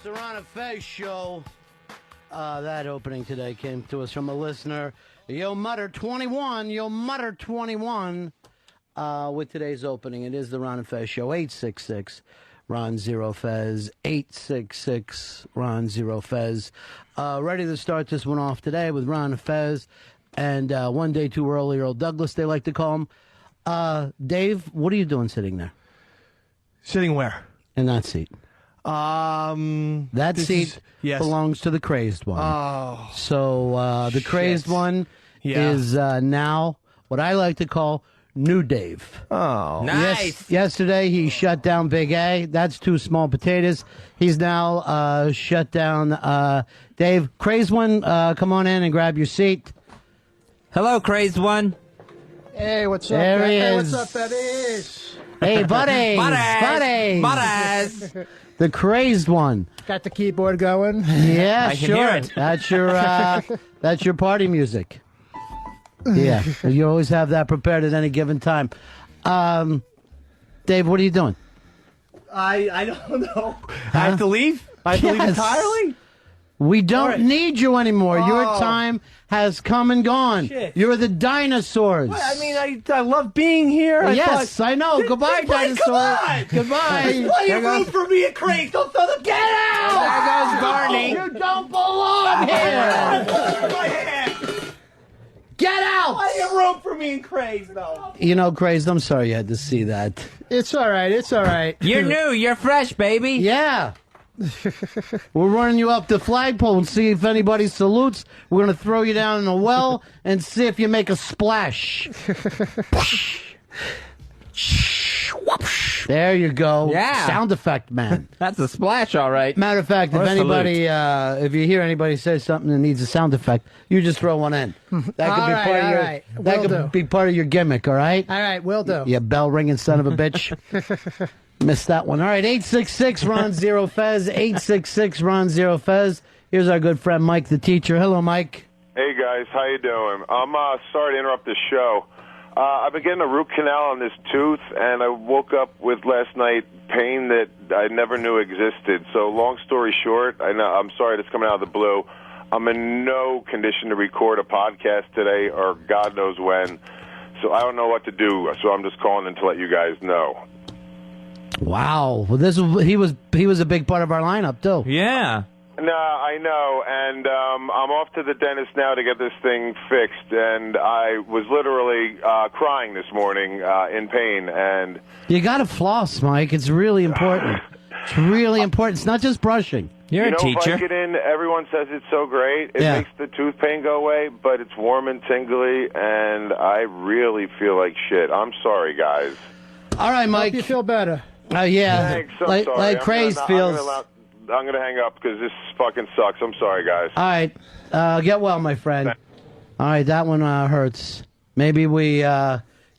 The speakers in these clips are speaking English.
the Ron and Fez show. That opening today came to us from a listener. Yo Mutter 21. Yo Mutter 21. With today's opening, it is the Ron and Fez show. 866 Ron Zero Fez. 866 Ron Zero Fez. Ready to start this one off today with Ron and Fez and one day too early, Earl Douglas, they like to call him. Dave, what are you doing sitting there? Sitting where? In that seat. That seat belongs to the Crazed one. Oh. So the Crazed one is now what I like to call New Dave. Oh. Nice. Yesterday he shut down Big A. That's two small potatoes. He's now shut down Dave. Crazed one, come on in and grab your seat. Hello, Crazed one. Hey, what's up? There he Hey, is. what's up, buddies? Hey, buddies. Buddies. Buddies. Buddies. The Crazed one. Got the keyboard going. Yeah, I can sure. hear it. That's your party music. Yeah, you always have that prepared at any given time. Dave, what are you doing? I don't know. I have to leave? I have to leave Yes. entirely? We don't need you anymore. Your Oh. time has come and gone. Shit. You're the dinosaurs. I mean, I love being here. Yes, I know. Goodbye, dinosaurs. Come on. Goodbye. There's plenty There of room goes- for me at Craig. Don't throw the... Get out! There goes Barney. You don't belong here. My hand. Get out. Plenty of room for me in Craig, though. You know, Crazed, I'm sorry you had to see that. It's all right. It's all right. You're new. You're fresh, baby. Yeah. We're running you up the flagpole and see if anybody salutes. We're going to throw you down in a well and see if you make a splash. There you go. Yeah. Sound effect, man. That's a splash, all right. Matter of fact, if Or a anybody, if you hear anybody say something that needs a sound effect, you just throw one in. That could All be right, part of all your. right. That Will could do. be part of your gimmick. All right. All right, will do. You bell ringing son of a bitch. Missed that one. All right, 866 Ron Zero Fez. 866 Ron Zero Fez. Here's our good friend Mike, the teacher. Hello, Mike. Hey guys, how you doing? I'm sorry to interrupt the show. I've been getting a root canal on this tooth, and I woke up with last night pain that I never knew existed. So, long story short, I'm sorry that's coming out of the blue. I'm in no condition to record a podcast today, or God knows when. So I don't know what to do. So I'm just calling in to let you guys know. Wow. Well, he was a big part of our lineup too. Yeah. No, I know, and I'm off to the dentist now to get this thing fixed, and I was literally crying this morning in pain, and... You got to floss, Mike. It's really important. It's really important. It's not just brushing. You're You a know, teacher. Vicodin, everyone says it's so great. It Yeah. makes the tooth pain go away, but it's warm and tingly, and I really feel like shit. I'm sorry, guys. All right, Hope Mike. you feel better. Yeah. Thanks, I'm like sorry. like Crazed feels. I'm going to hang up because this fucking sucks. I'm sorry, guys. All right. Get well, my friend. All right, that one hurts. Maybe we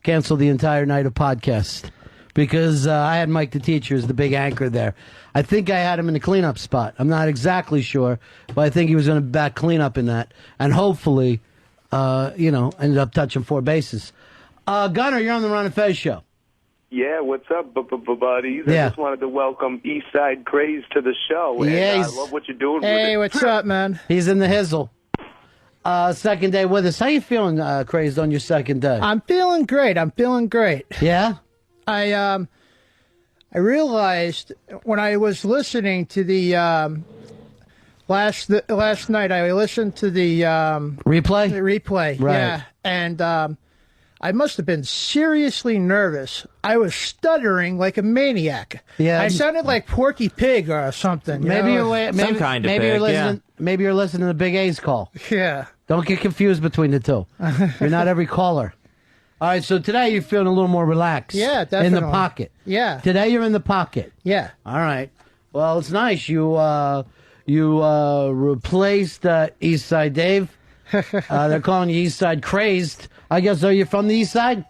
cancel the entire night of podcast because I had Mike the teacher as the big anchor there. I think I had him in the cleanup spot. I'm not exactly sure, but I think he was going to back cleanup in that. And hopefully, ended up touching four bases. Gunnar, you're on the Ron and Fez show. Yeah, what's up, buddies? Yeah. I just wanted to welcome Eastside Crazed to the show. And, Yeah, I he's- love what you're doing Hey, with it. what's up, man? He's in the hizzle. Second day with us. How you feeling, Crazed, on your second day? I'm feeling great. I'm feeling great. Yeah? I realized when I was listening to the last night, I listened to the Replay? replay. Right. Yeah, and I must have been seriously nervous. I was stuttering like a maniac. Yeah. I sounded like Porky Pig or something. Maybe you know? maybe, kind of maybe you're pig, listening. Maybe you're listening to Big A's call. Yeah. Don't get confused between the two. You're not every caller. All right. So today you're feeling a little more relaxed. Yeah, In the definitely. pocket. Yeah. Today you're in the pocket. Yeah. All right. Well, it's nice. You replaced Eastside Dave. They're calling you Eastside Crazed. I guess. Are you from the East Side?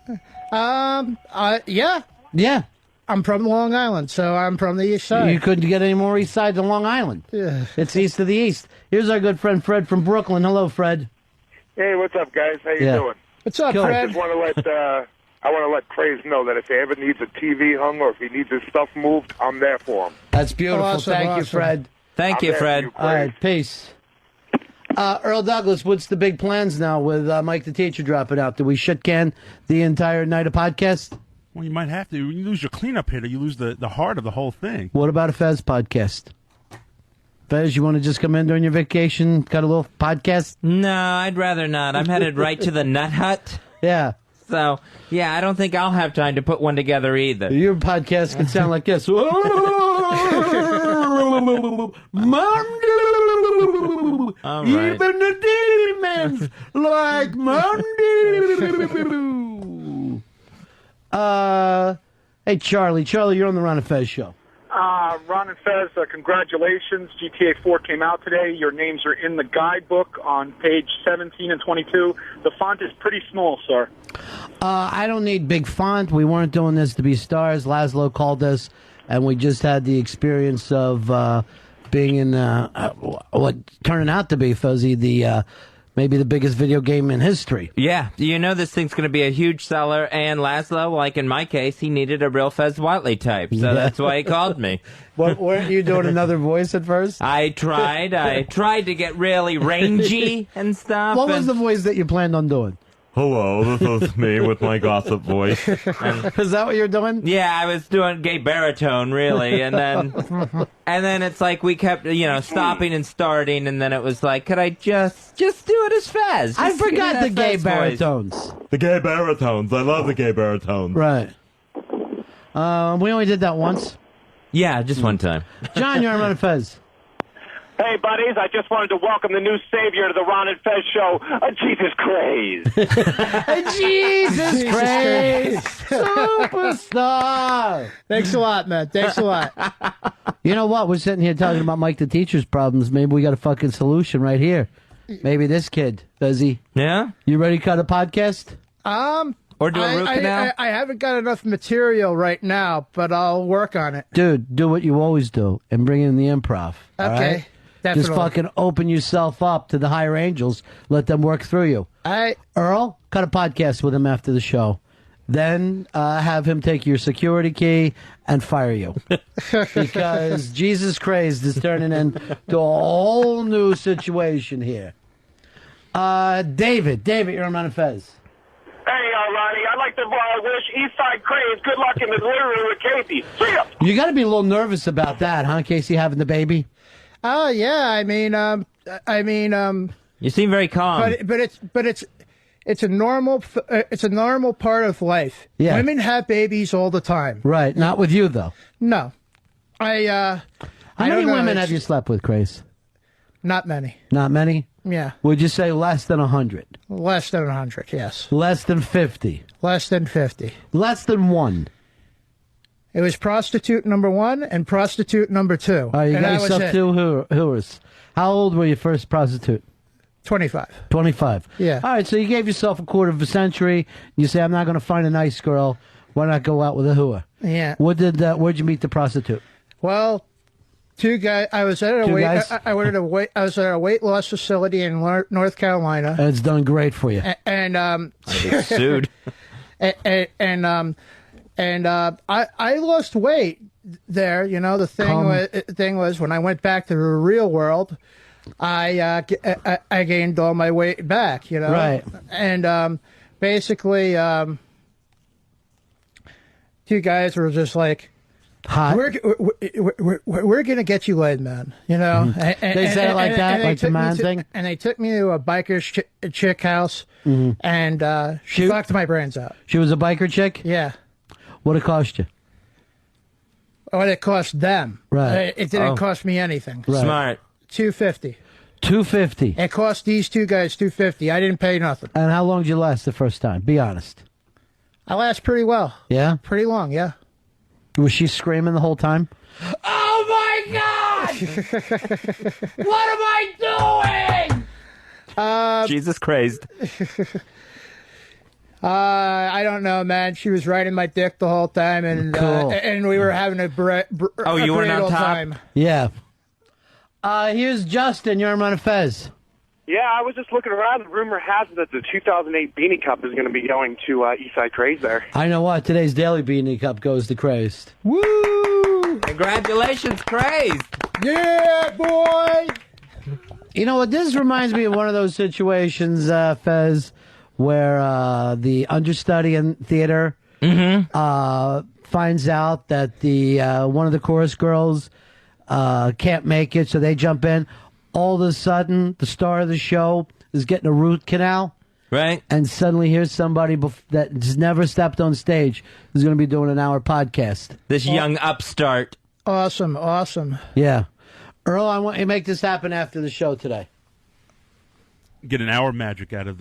Yeah. Yeah. I'm from Long Island, so I'm from the East Side. You couldn't get any more East Side than Long Island. Yeah. It's east of the East. Here's our good friend Fred from Brooklyn. Hello, Fred. Hey, what's up, guys? How you Yeah. doing? What's up, Cool. I Fred? just want to let I want to let Craze know that if he ever needs a TV hung or if he needs his stuff moved, I'm there for him. That's beautiful. Awesome, Thank you, awesome. Fred. Thank you, Fred. All right, peace. Earl Douglas, what's the big plans now with Mike the Teacher dropping out? Do we shit can the entire night of podcast? Well, you might have to. You lose your cleanup hitter, you lose the heart of the whole thing. What about a Fez podcast? Fez, you want to just come in during your vacation, cut a little podcast? No, I'd rather not. I'm headed right to the Nut Hut. Yeah. So, yeah, I don't think I'll have time to put one together either. Your podcast can sound like this. All right. Even the demons like Monday. Hey, Charlie. Charlie, you're on the Ron and Fez show. Ron and Fez, congratulations. GTA 4 came out today. Your names are in the guidebook on page 17 and 22. The font is pretty small, sir. I don't need big font. We weren't doing this to be stars. Laszlo called us, and we just had the experience of being in what turning out to be, Fuzzy, the maybe the biggest video game in history. Yeah, you know this thing's going to be a huge seller, and Laszlo, like in my case, he needed a real Fez Whatley type, so that's why he called me. Weren't you doing another voice at first? I tried to get really rangy and stuff. What was the voice that you planned on doing? Hello, this is me with my gossip voice. Is that what you're doing? Yeah, I was doing gay baritone, really, and then it's like we kept, stopping and starting, and then it was like, could I just do it as Fez? I forgot the gay Fez voice. baritones. The gay baritones. I love the gay baritones. Right. We only did that once. Yeah, just one time. John, you're on Ron and Fez. Hey, buddies, I just wanted to welcome the new savior to the Ron and Fez show, Jesus Crazed. Jesus Christ, superstar. Thanks a lot, man. Thanks a lot. You know what? We're sitting here talking about Mike the Teacher's problems. Maybe we got a fucking solution right here. Maybe this kid, Fezzy. Yeah? You ready to cut a podcast? Or do a root canal? I haven't got enough material right now, but I'll work on it. Dude, do what you always do and bring in the improv. Okay. All right? Definitely. Just fucking open yourself up to the higher angels. Let them work through you. Earl, cut a podcast with him after the show. Then have him take your security key and fire you. Because Jesus Crazed is turning into a whole new situation here. David, you're on Ron and Fez. Hey, Ronnie, I'd like to wish Eastside Crazed good luck in the delivery with Casey. See ya! You got to be a little nervous about that, huh, Casey, having the baby? Oh yeah, I mean, you seem very calm. but it's a normal part of life. Yeah. Women have babies all the time. Right, not with you though. No, How many women have you slept with, Craze? Not many. Not many. Yeah, Would you say less than 100? less than 100. Yes, Less than 50? less than 50. Less than 1? It was prostitute number 1 and prostitute number 2. You and got that yourself was it. 2 whores. How old were your first prostitute? 25. 25. Yeah. All right, so you gave yourself a quarter of a century. You say, I'm not going to find a nice girl. Why not go out with a whore? Yeah. Where'd you meet the prostitute? Well, 2 guys. I was at a Two guys? I was at a weight loss facility in North Carolina. And it's done great for you. And Sued. I lost weight there. You know, the thing was when I went back to the real world, I gained all my weight back. You know, Right. And basically, 2 guys were just like, Hot. we're gonna get you laid, man. You know, They said it like that, like the man thing? And they took me to a biker's chick house, and she Shoot. fucked my brains out. She was a biker chick? Yeah. What it cost you? What it cost them. Right. It didn't cost me anything. Right. Smart. $250. $250. It cost these 2 guys $250. I didn't pay nothing. And how long did you last the first time? Be honest. I last pretty well. Yeah? Pretty long, yeah. Was she screaming the whole time? Oh my God! What am I doing? Jesus Crazed. I don't know, man. She was riding my dick the whole time, and Cool. and we were having a you great weren't on old top? time. Yeah. Here's Justin. You're on Ron and Fez. Yeah, I was just looking around. The rumor has it that the 2008 Beanie Cup is going to be going to Eastside Crazed there. I know what. Today's Daily Beanie Cup goes to Crazed. Woo! Congratulations, Crazed. Yeah, boy. You know what? This reminds me of one of those situations, Fez, where the understudy in theater finds out that the one of the chorus girls can't make it, so they jump in. All of a sudden, the star of the show is getting a root canal. Right. And suddenly here's somebody that's never stepped on stage who's going to be doing an hour podcast. This young upstart. Awesome. Yeah. Earl, I want you to make this happen after the show today. Get an hour magic out of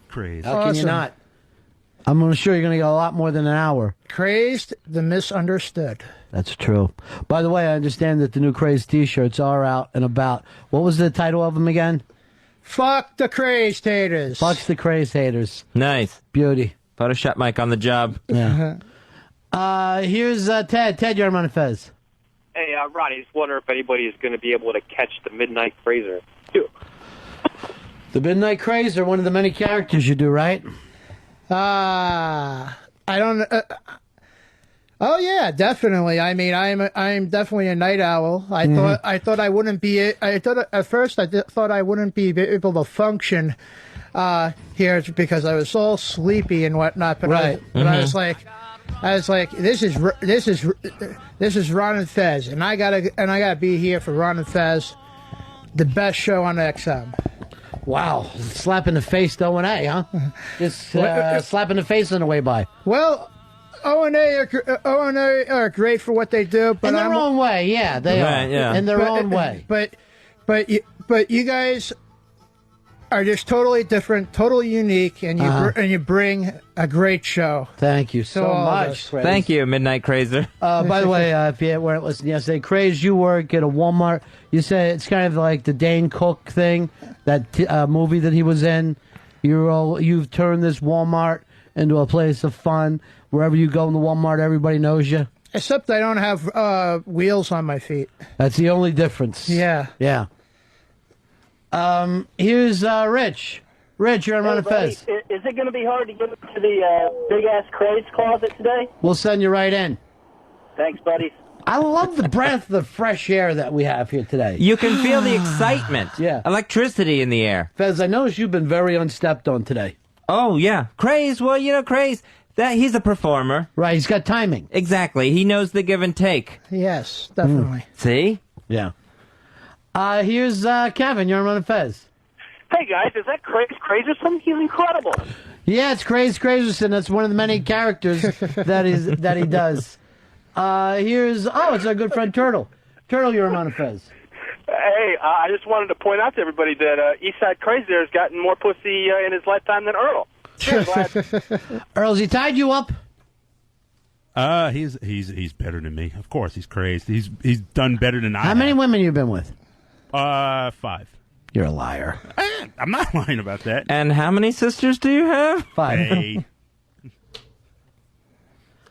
Crazed. How can you not? I'm sure you're going to get a lot more than an hour. Crazed, the misunderstood. That's true. By the way, I understand that the new Crazed T-shirts are out and about. What was the title of them again? Fuck the Crazed haters. Fuck the Crazed haters. Nice. Beauty. Photoshop Mike on the job. Yeah. Here's Ted. Ted, you're on Fez. Hey, Ronnie, just wonder if anybody is going to be able to catch the Midnight Crazer, too. The Midnight Crazer, one of the many characters you do, right? I don't. Oh yeah, definitely. I mean, I'm definitely a night owl. I thought I wouldn't be. I thought at first thought I wouldn't be able to function here because I was all sleepy and whatnot. But right. I was like, this is Ron and Fez, and I gotta be here for Ron and Fez, the best show on XM. Wow, slapping the face to O&A, huh? Just slapping the face on the way by. Well, O&A are great for what they do, but in their own way, yeah, they are. Yeah. In their own way. But you guys are just totally different, totally unique, and you bring a great show. Thank you so much. Craze. Thank you, Midnight Crazer. By the way, if you weren't listening yesterday, Craze, you work at a Walmart. You say it's kind of like the Dane Cook thing, that movie that he was in. You've turned this Walmart into a place of fun. Wherever you go in the Walmart, everybody knows you. Except I don't have wheels on my feet. That's the only difference. Yeah. Yeah. Here's Rich. Rich, you're on Run and Fez. Is it going to be hard to get into the big-ass Crazed closet today? We'll send you right in. Thanks, buddy. I love the breath of fresh air that we have here today. You can feel the excitement. Yeah. Electricity in the air. Fez, I noticed you've been very unstepped on today. Oh, yeah. Crazed, well, Crazed, he's a performer. Right, he's got timing. Exactly. He knows the give and take. Yes, definitely. See? Yeah. Here's Kevin, you're on Run and Fez. Hey, guys, is that Crazerson? He's incredible. Yeah, it's Crazerson. That's one of the many characters that he does. It's our good friend Turtle. Turtle, you're on Fez. Hey, I just wanted to point out to everybody that Eastside Crazy has gotten more pussy in his lifetime than Earl. Earl's he tied you up? He's better than me. Of course, he's crazed. He's done better than I have. How many women you been with? 5. You're a liar. I'm not lying about that. And how many sisters do you have? 5. Hey.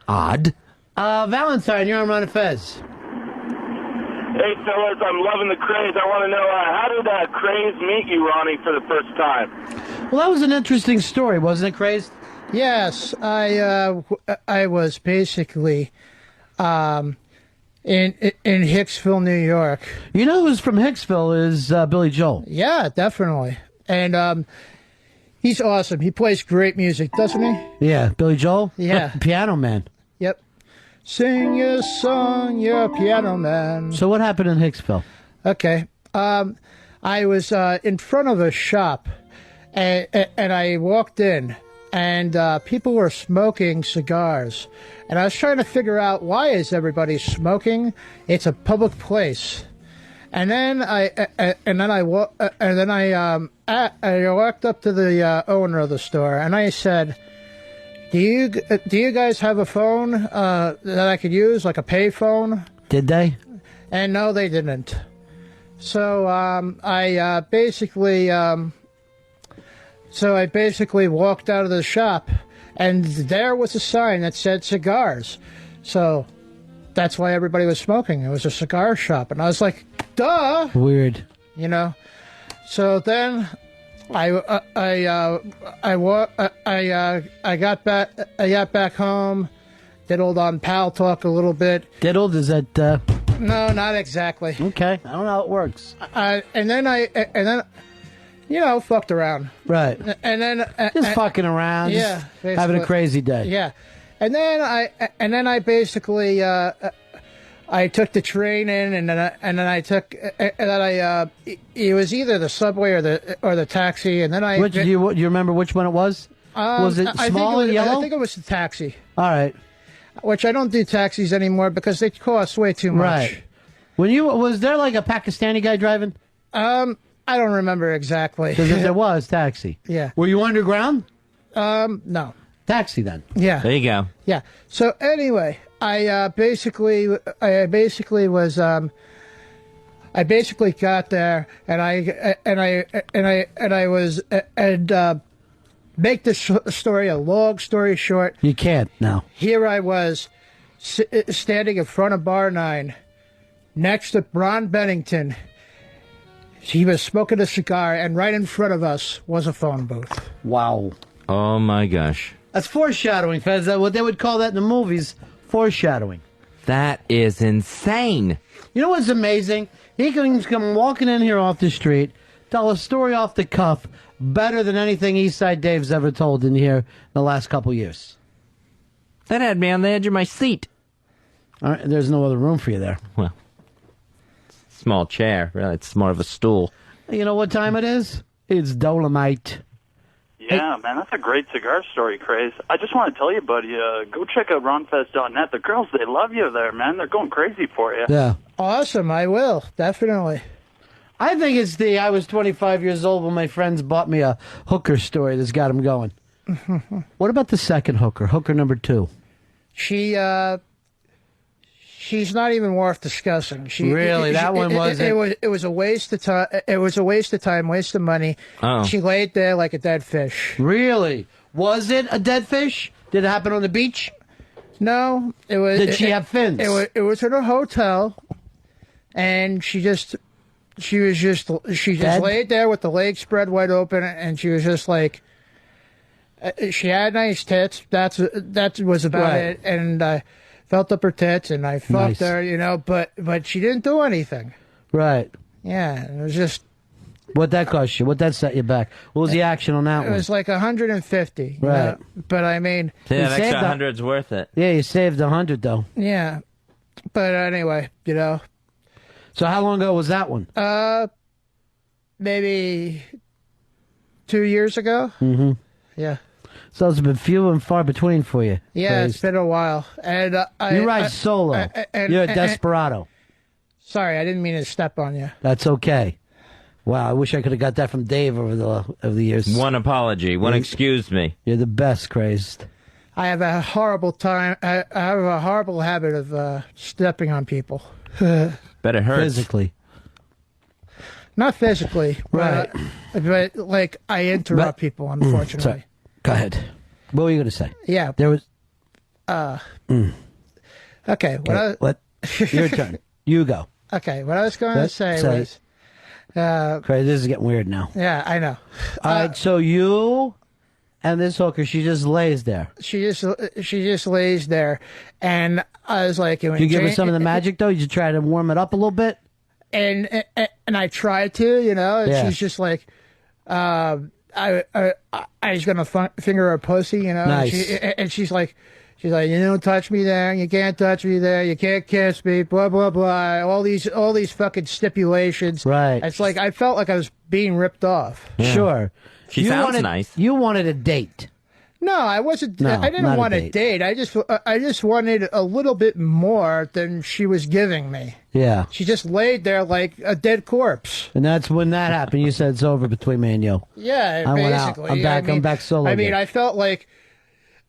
Odd. Valentine, you're on Run and Fez. Hey, fellas, I'm loving the Craze. I want to know, how did Craze meet you, Ronnie, for the first time? Well, that was an interesting story, wasn't it, Craze? Yes, I was basically in Hicksville, New York. You know who's from Hicksville is Billy Joel. Yeah, definitely. And he's awesome. He plays great music, doesn't he? Yeah, Billy Joel? Yeah. Piano Man. Yep. Sing your song, you're a piano man. So what happened in Hicksville? Okay. I was in front of a shop, and I walked in, and people were smoking cigars. And I was trying to figure out, why is everybody smoking? It's a public place. And then I walked up to the owner of the store, and I said, Do you guys have a phone that I could use, like a pay phone? Did they? And no, they didn't. So I basically walked out of the shop, and there was a sign that said cigars. So that's why everybody was smoking. It was a cigar shop, and I was like, duh. Weird. You know. So then I got back home, diddled on Pal Talk a little bit. Diddled? Is that... No, not exactly. Okay. I don't know how it works. And then, fucked around. Right. And then... Just fucking around. Yeah. Just having a crazy day. Yeah. And then I basically... I took the train in, and then it was either the subway or the taxi, and then Do you remember which one it was? Was it small and yellow? I think it was the taxi. All right. Which I don't do taxis anymore because they cost way too much. Right. Was there like a Pakistani guy driving? I don't remember exactly. Because if there was, taxi. Yeah. Were you underground? No. Taxi then. Yeah. There you go. Yeah. So anyway, I basically got there, and make this story a long story short. You can't now. Here I was, standing in front of Bar 9, next to Ron Bennington. He was smoking a cigar, and right in front of us was a phone booth. Wow. Oh my gosh. That's foreshadowing, Fez. What they would call that in the movies, foreshadowing. That is insane. You know what's amazing? He can come walking in here off the street, tell a story off the cuff better than anything Eastside Dave's ever told in here in the last couple years. That had me on the edge of my seat. All right, there's no other room for you there. Well, small chair. Really, it's more of a stool. You know what time it is? It's Dolomite. Yeah, man, that's a great cigar story, Craze. I just want to tell you, buddy, go check out ronfest.net. The girls, they love you there, man. They're going crazy for you. Yeah. Awesome, I will, definitely. I think it's I was 25 years old when my friends bought me a hooker story that's got them going. What about the second hooker, hooker number 2? She's not even worth discussing. That one wasn't? It was a waste of time. It was a waste of time, waste of money. Oh. She laid there like a dead fish. Really? Was it a dead fish? Did it happen on the beach? No, it was. Did she have fins? It was in a hotel, and she just laid there with the legs spread wide open, and she was just like. She had nice tits. That was about it, and I felt up her tits, and I fucked her, but she didn't do anything. Right. Yeah, it was just. What'd that cost you? What'd that set you back? What was the action on that one? It was like 150. Right. But I mean. Yeah, that extra 100's worth it. Yeah, you saved 100 though. Yeah. But anyway, So how long ago was that one? Maybe 2 years ago. Mm-hmm. Yeah. So it's been few and far between for you. Yeah, Crazed. it's been a while. And you ride solo. You're a desperado. Sorry, I didn't mean to step on you. That's okay. Wow, I wish I could have got that from Dave over the years. One apology. One excuse me. You're the best, Crazed. I have a horrible time. I have a horrible habit of stepping on people. Bet it hurts. Physically. Not physically, right? But like I interrupt people, unfortunately. Sorry. Go ahead. What were you going to say? Yeah. There was. Okay. What? Your turn. You go. Okay. What I was going to say was. Crazy. This is getting weird now. Yeah, I know. All right. So you and this hooker, she just lays there. She just lays there, and I was like, "Did you give her some of the magic though? You try to warm it up a little bit." And I tried to, and Yeah. she's just like, I was gonna finger her pussy, Nice. and she's like, you don't touch me there, you can't touch me there, you can't kiss me, blah blah blah, all these fucking stipulations. Right. It's like I felt like I was being ripped off. Yeah. Sure. She sounds nice. You wanted a date. No, I wasn't. No, I didn't not a want a date. date. I just wanted a little bit more than she was giving me. Yeah. She just laid there like a dead corpse. And that's when that happened. You said it's over between me and you. Yeah, I went out. basically. I'm back solo. I mean, again. I felt like,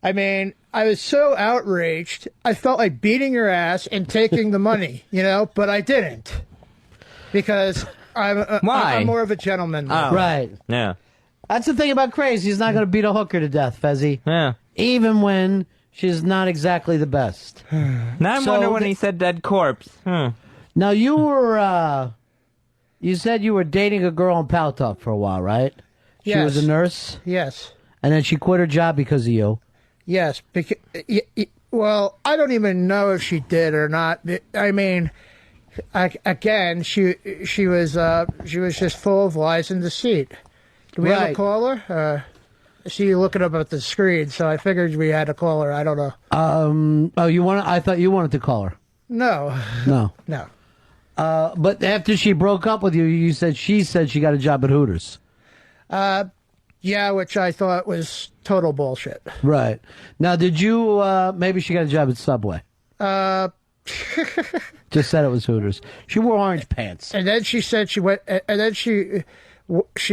I was so outraged. I felt like beating her ass and taking the money, but I didn't. Because Why? I'm more of a gentleman. Oh. Right. Yeah. That's the thing about Crazy. He's not going to beat a hooker to death, Fezzy. Yeah. Even when she's not exactly the best. Now I'm wondering when he said dead corpse. Now, you were, you said you were dating a girl in Pal Talk for a while, right? She Yes. was a nurse? Yes. And then she quit her job because of you. Yes. Well, I don't even know if she did or not. I mean, she was just full of lies and deceit. Do we have a caller? I see you looking up at the screen, so I figured we had a caller. I don't know. I thought you wanted to call her. No. No. No. But after she broke up with you, she said she got a job at Hooters. Yeah, which I thought was total bullshit. Right. Now, did you, maybe she got a job at Subway? Just said it was Hooters. She wore orange pants. And then she said she went, and then she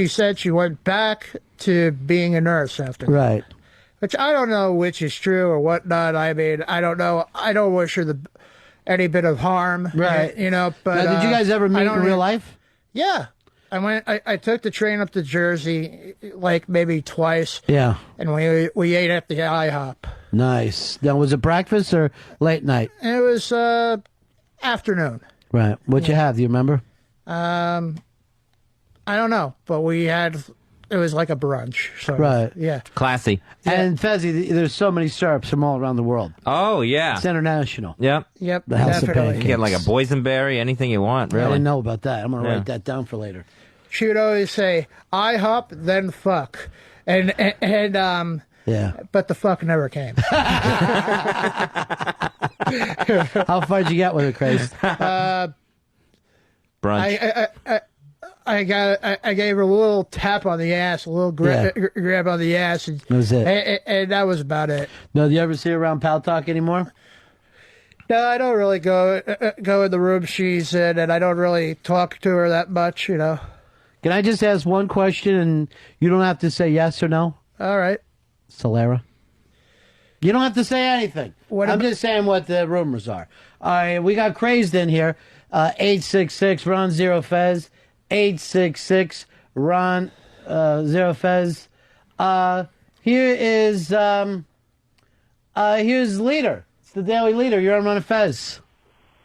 said she went back to being a nurse after that. Right. Which I don't know which is true or whatnot. I mean, I don't know. I don't wish her any bit of harm. Right. But now, did you guys ever meet in real life? Yeah. I took the train up to Jersey like maybe twice. Yeah. And we ate at the IHOP. Nice. Now, was it breakfast or late night? It was afternoon. Right. What'd you have? Do you remember? I don't know, but it was like a brunch. So, right. Yeah. Classy. And Fezzi, there's so many syrups from all around the world. Oh, yeah. It's international. Yep. Yep. The House of Definitely. Pancakes. You get like a boysenberry, anything you want, really. I didn't know about that. I'm going to Yeah. write that down for later. She would always say, "IHOP, then fuck," and yeah. But the fuck never came. How far did you get with it, Crazed? Brunch. I gave her a little tap on the ass, a little grab on the ass, and that was it. And that was about it. No, do you ever see her around Pal Talk anymore? No, I don't really go in the room she's in, and I don't really talk to her that much, Can I just ask one question, and you don't have to say yes or no? All right. Solera? You don't have to say anything. I'm just saying what the rumors are. All right, we got Crazed in here. 866 Ron Zero Fez. 866 Ron Zero Fez. Here's Leader. It's the Daily Leader. You're on Ron Fez.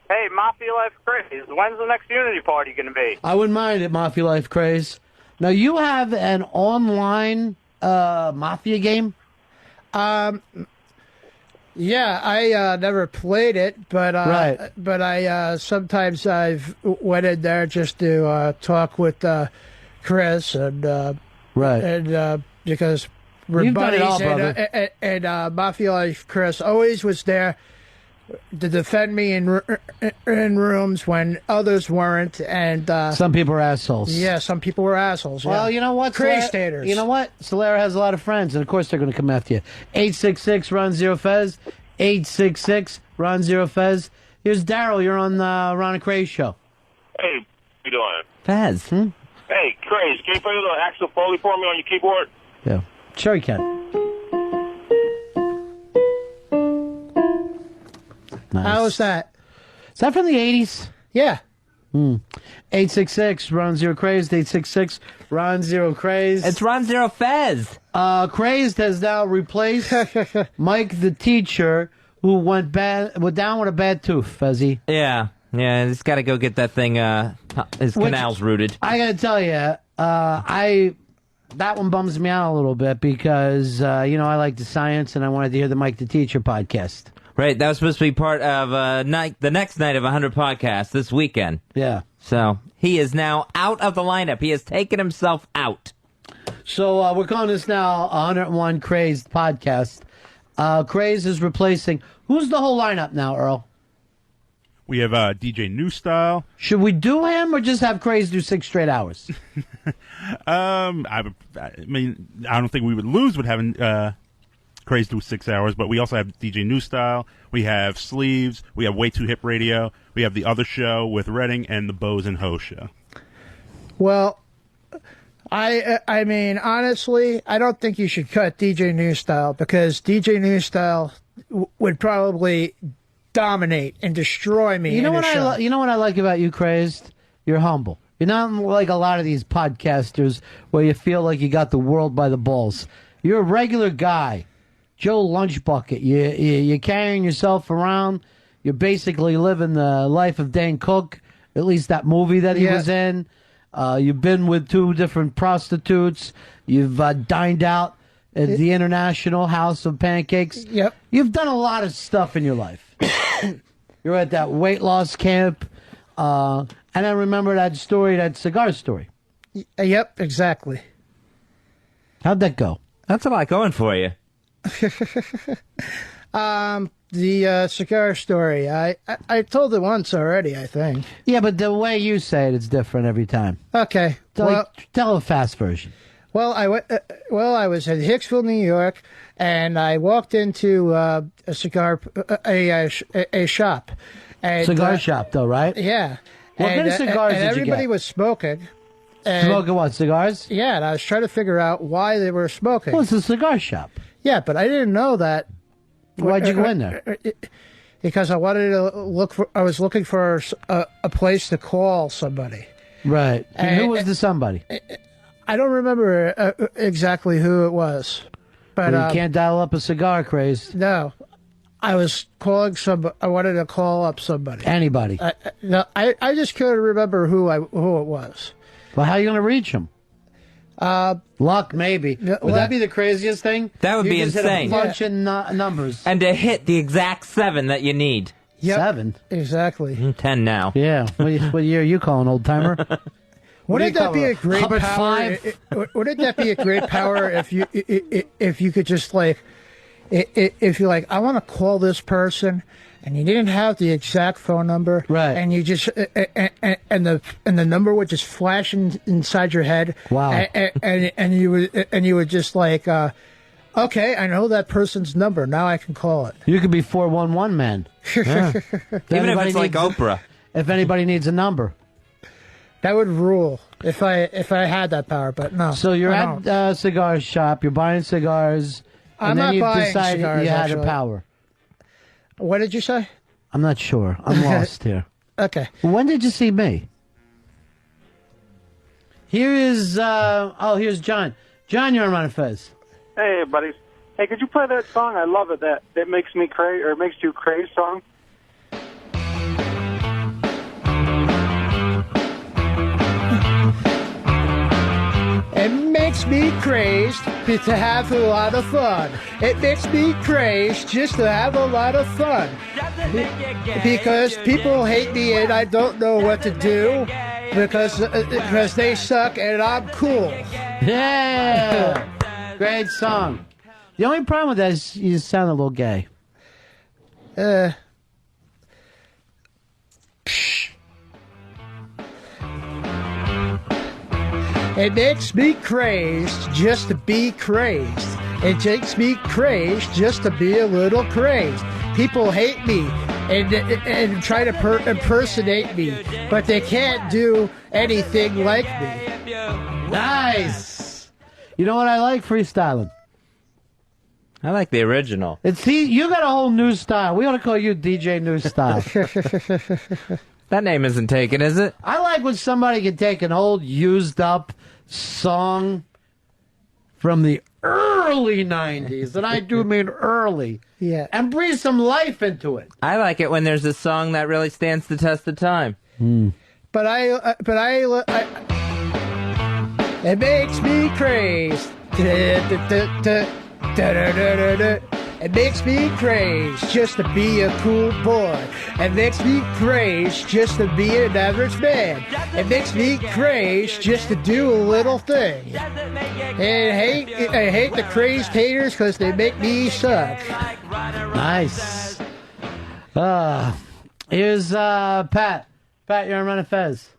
Hey, Mafia Life Craze, when's the next Unity party going to be? I wouldn't mind it, Mafia Life Craze. Now, you have an online Mafia game? Yeah, I never played it, but right. But I sometimes I've went in there just to talk with Chris and right, and because we're You've done buddies, it all, brother. and Mafia Life Chris always was there to defend me in rooms when others weren't, and some people are assholes. Yeah, some people were assholes. Well, yeah. you know what? Crazed haters. You know what? Solera has a lot of friends, and of course they're going to come after you. 866 Ron Zero Fez. 866 Ron Zero Fez. Here's Daryl. You're on the Ron and Craze show. Hey, what you doing? Fez. Hey, Craze, can you play a little Axel Foley for me on your keyboard? Yeah, sure you can. Nice. How was that? Is that from the 80s? Yeah. 866 Ron Zero Crazed. 866 Ron Zero Crazed. It's Ron Zero Fez. Crazed has now replaced Mike the teacher, who went down with a bad tooth, Fezzy. Yeah, he's got to go get that thing, his canals rooted. I got to tell you, that one bums me out a little bit because, I like the science and I wanted to hear the Mike the Teacher podcast. Right, that was supposed to be part of the next night of 100 podcasts this weekend. Yeah. So he is now out of the lineup. He has taken himself out. So we're calling this now 101 Crazed podcast. Crazed is replacing. Who's the whole lineup now, Earl? We have DJ New Style. Should we do him or just have Crazed do 6 straight hours? I mean, I don't think we would lose with having Crazed do 6 hours, but we also have DJ New Style. We have Sleeves. We have Way Too Hip Radio. We have the other show with Redding and the Bows and Ho show. Well, I mean, honestly, I don't think you should cut DJ New Style because DJ New Style would probably dominate and destroy me. You know what I like about you, Crazed? You're humble. You're not like a lot of these podcasters where you feel like you got the world by the balls. You're a regular guy, Joe Lunchbucket. You're carrying yourself around. You're basically living the life of Dan Cook, at least that movie that he was in. You've been with 2 different prostitutes. You've dined out at the International House of Pancakes. Yep. You've done a lot of stuff in your life. You're at that weight loss camp. And I remember that story, that cigar story. Yep, exactly. How'd that go? That's a lot going for you. The cigar story. I told it once already, I think. Yeah, but the way you say it, it's different every time. Okay. Tell a fast version. Well, I was in Hicksville, New York, and I walked into a cigar a shop. And, Cigar shop, though, right? Yeah. What kind of cigars and did you everybody get? was smoking. And, Smoking what, cigars? Yeah, and I was trying to figure out why they were smoking. Well, it's a cigar shop. Yeah, but I didn't know that. Why'd you go in there? Because I wanted to look for. I was looking for a place to call somebody. Right. And who was the somebody? I don't remember exactly who it was, but Well, you can't dial up a cigar, Crazed. No, I was calling I wanted to call up somebody. Anybody. I just couldn't remember who it was. Well, how are you going to reach them? Luck, maybe. Would that be the craziest thing? That would You be just insane. Hit a bunch of numbers. And to hit the exact 7 that you need. Yep, 7? Exactly. 10 now. Yeah. What year are you calling, old timer? Wouldn't that be a great Hubbard power? 5? Wouldn't that be a great power if you could just like, if you're like, I want to call this person, and you didn't have the exact phone number, right? And you just and the number would just flash inside your head. Wow. And you would just like, okay, I know that person's number. Now I can call it. You could be 411 man. Yeah. Even if it's like needs- Oprah. If anybody needs a number. That would rule if I had that power, but no. So you're I at don't. a cigar shop, you're buying cigars, and I'm then not you buying decided cigars, you had actually. a power. What did you say? I'm not sure. I'm lost here. Okay. When did you see me? Here is, here's John. John, you're on Ron and Fez. Hey, buddies. Hey, could you play that song? I love it. That makes me crazy, or makes you crazy song. It makes me crazed to have a lot of fun. It makes me crazed just to have a lot of fun. Because people hate me and I don't know what to do because they suck and I'm cool. Yeah! Great song. The only problem with that is you sound a little gay. It makes me crazed just to be crazed. It makes me crazed just to be a little crazed. People hate me and try to impersonate me, but they can't do anything like me. Nice! You know what I like? Freestyling. I like the original. You got a whole new style. We ought to call you DJ New Style. That name isn't taken, is it? I like when somebody can take an old, used-up song from the early 90s, and I do mean early, yeah, and breathe some life into it. I like it when there's a song that really stands the test of time. But it makes me crazed. It makes me crazed just to be a cool boy. It makes me crazed just to be an average man. It makes me crazed just to do a little thing. And I hate the crazed haters because they make me suck. Nice. Here's Pat. Pat, you're on Run and Fez.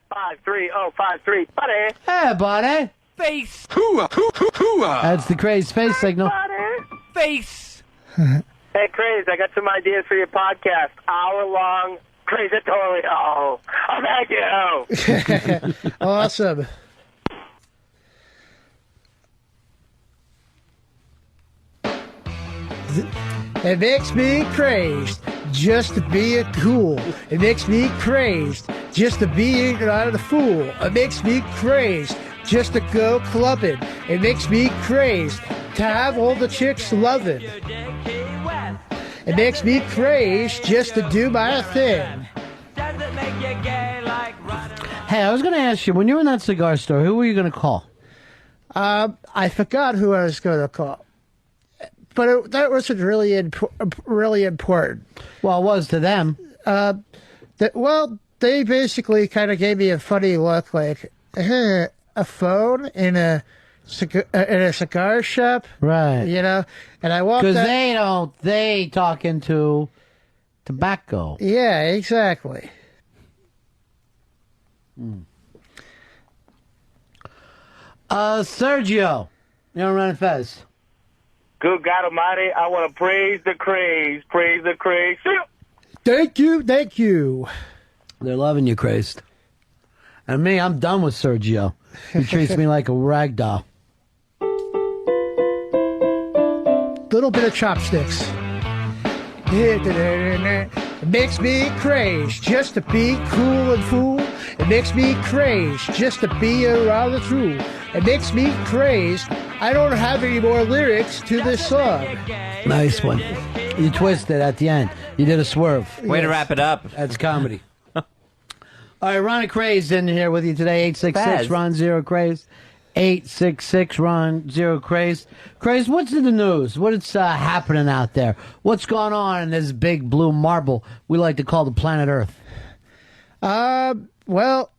53053, buddy. Hey, buddy. Face. That's the Crazed face signal. Face. Hey, Craze, I got some ideas for your podcast. Hour-long Crazetorial. Oh, thank you. Awesome. It makes me crazed just to be a cool. It makes me crazed just to be not a fool. It makes me crazed just to go clubbing. It makes me crazed to have all the chicks loving. It makes me crazed just to do my thing. Hey, I was going to ask you, when you were in that cigar store, who were you going to call? I forgot who I was going to call, but that wasn't really really important. Well, it was to them. They basically kind of gave me a funny look, like a phone in a cigar shop, right? You know, and I walked because they talk into tobacco. Yeah, exactly. Sergio, you're running fast. Good God Almighty, I want to praise the Crazed. Praise the Crazed. Thank you. They're loving you, Crazed. And me, I'm done with Sergio. He treats me like a rag doll. Little bit of chopsticks. It makes me crazed just to be cool and fool. It makes me crazed just to be around the true. It makes me crazed. I don't have any more lyrics to this song. Nice one. You twisted at the end. You did a swerve. Way to wrap it up. That's comedy. All right, Ron Crazed in here with you today. 866 Ron Zero Crazed. 866 Ron Zero Crazed. Crazed, what's in the news? What's happening out there? What's going on in this big blue marble we like to call the planet Earth? Well,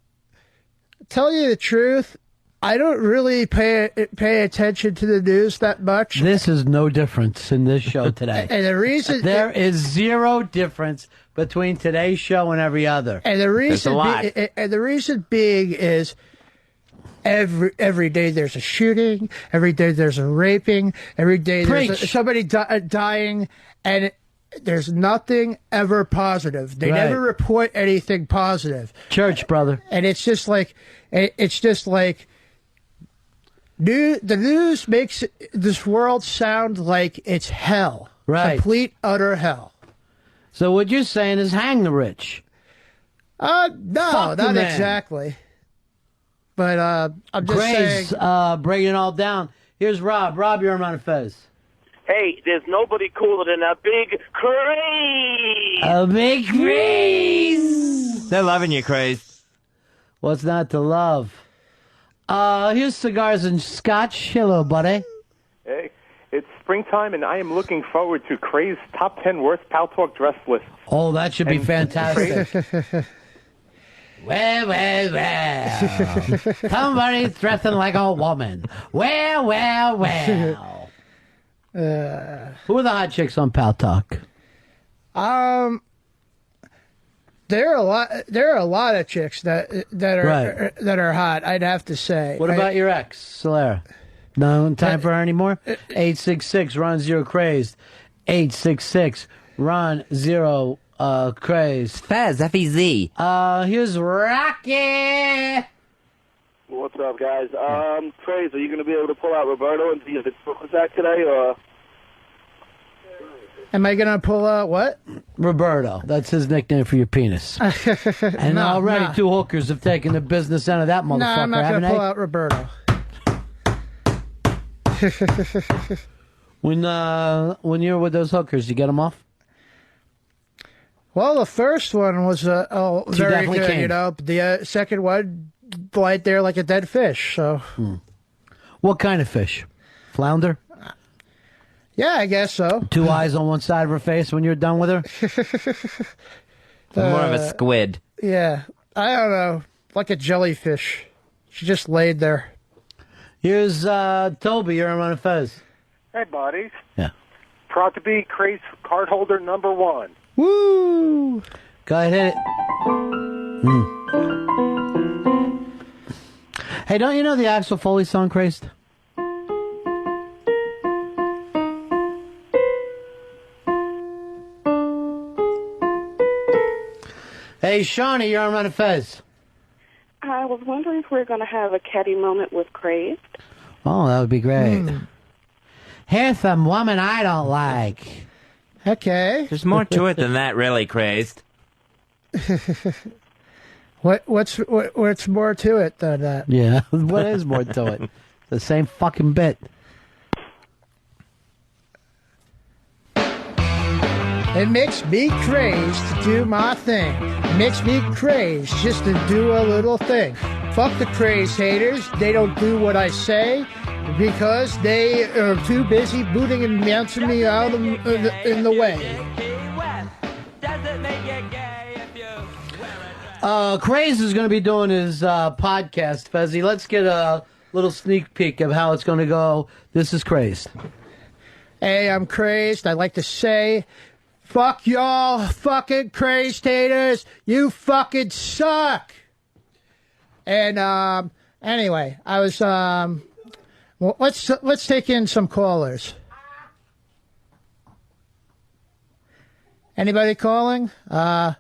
tell you the truth, I don't really pay attention to the news that much. This is no difference in this show today. And the reason there is zero difference between today's show and every other. And the reason being is every day there's a shooting, every day there's a raping, every day there's somebody dying, and there's nothing ever positive. They never report anything positive. Church, brother. And it's just like the news makes this world sound like it's hell. Right. Complete, utter hell. So what you're saying is hang the rich. No, Fuck the not man. exactly. But I'm just Crazed, saying. breaking it all down. Here's Rob. Rob, you're on Fez. Hey, there's nobody cooler than a big Craze. A big Craze. They're loving you, Crazed. What's not to love? Here's cigars and scotch. Hello, buddy. Hey, it's springtime, and I am looking forward to Crazed's top 10 worst Pal Talk dress list. Oh, that should be fantastic. Well. Somebody's dressing like a woman. Well. Who are the hot chicks on Pal Talk? There are a lot of chicks that are hot. I'd have to say. What about your ex, Solera? No time for her anymore. 866 Ron Zero Crazed. 866 Ron Zero Crazed. Fez, F-E-Z. Here's Rocky. What's up, guys? Craze, are you going to be able to pull out Roberto and see if it's Zach today, or? Am I going to pull out what? Roberto. That's his nickname for your penis. And already two hookers have taken the business out of that motherfucker. No, I'm not going to pull out Roberto. When you're with those hookers, you get them off? Well, the very good, came. you know. The second one, right there like a dead fish. So, What kind of fish? Flounder? Yeah, I guess so. Two eyes on one side of her face when you're done with her? More of a squid. Yeah, I don't know. Like a jellyfish. She just laid there. Here's Toby. You're on Fez. Hey, buddies. Yeah. Proud to be Craze card holder number 1. Woo! Go ahead, hit it. Hey, don't you know the Axel Foley song, Crazed? Hey, Shawnee, you're on Fez. I was wondering if we were going to have a catty moment with Crazed. Oh, that would be great. Here's some woman I don't like. Okay. There's more to it than that, really, Crazed. What's more to it than that? Yeah, what is more to it? The same fucking bit. It makes me crazed to do my thing. It makes me crazed just to do a little thing. Fuck the craze haters. They don't do what I say. because they are too busy booting and bouncing me out in the way. Crazed is going to be doing his podcast, Fezzi. Let's get a little sneak peek of how it's going to go. This is Crazed. Hey, I'm Crazed. I like to say, fuck y'all fucking Crazed haters. You fucking suck. And anyway, I was well, let's take in some callers. Anybody calling? I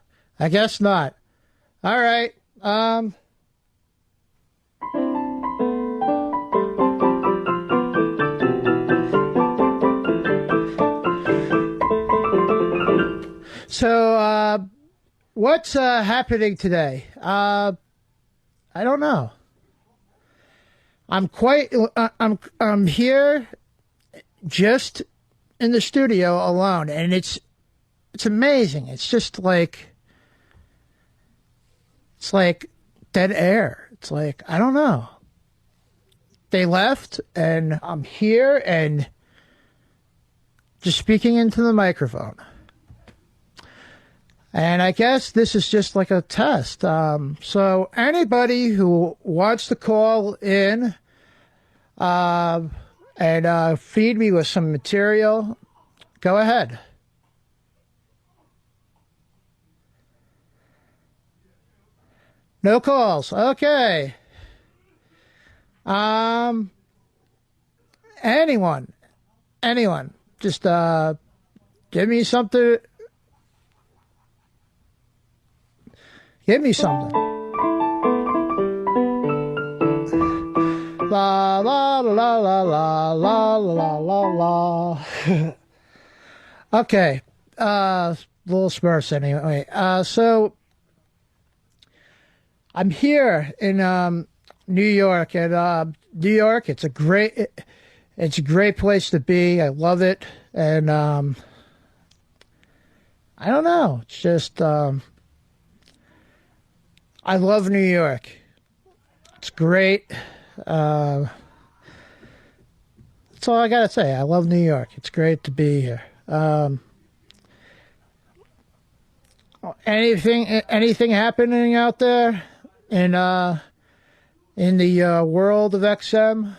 guess not. All right. So, what's happening today? I don't know. I'm here just in the studio alone, and it's amazing. It's just like, it's like dead air. It's like, I don't know. They left, and I'm here and just speaking into the microphone. And I guess this is just like a test. So anybody who wants to call in and feed me with some material, go ahead. No calls. Okay. Anyone, just give me something. Give me something. La la la la la la la la la. Okay. Little Smurfs anyway. So I'm here in New York, and New York, it's a great place to be. I love it, and I don't know. It's just I love New York. It's great. That's all I gotta say. I love New York. It's great to be here. Anything happening out there in the world of XM?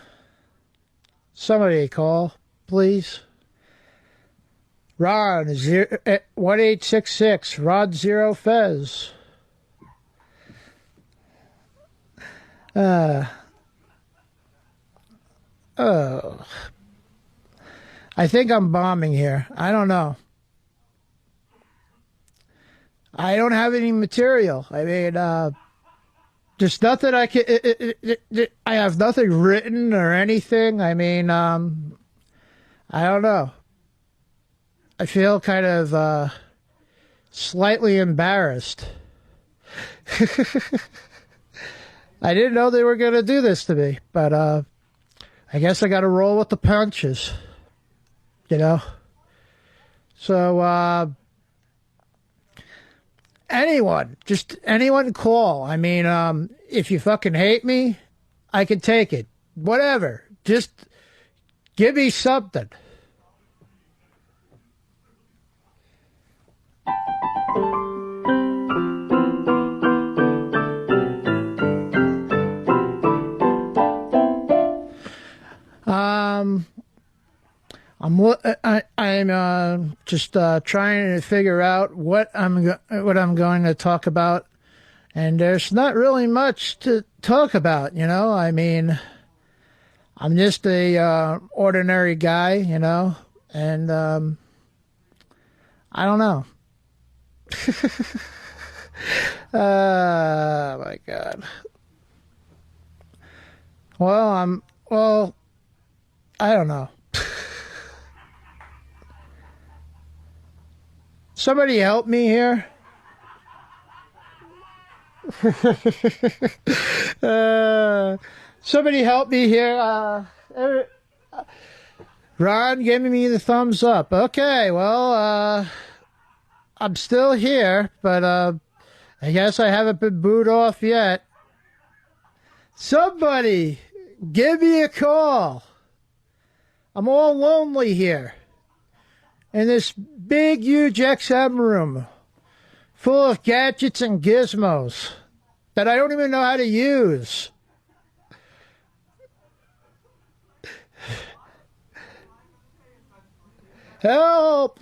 Somebody call, please. Ron 1866 Rod 0 Fez. Oh. I think I'm bombing here. I don't know. I don't have any material. I mean, there's nothing I can. I have nothing written or anything. I mean, I don't know. I feel kind of slightly embarrassed. I didn't know they were going to do this to me, but I guess I got to roll with the punches, you know? So, anyone call. I mean, if you fucking hate me, I can take it. Whatever. Just give me something. I'm just trying to figure out what I'm going to talk about, and there's not really much to talk about, you know. I mean, I'm just a ordinary guy, you know, and I don't know. Oh my God. Well, I don't know. Somebody help me here. Somebody help me here. Ron giving me the thumbs up. Okay, well, I'm still here, but I guess I haven't been booed off yet. Somebody, give me a call. I'm all lonely here in this big, huge XM room full of gadgets and gizmos that I don't even know how to use. Help!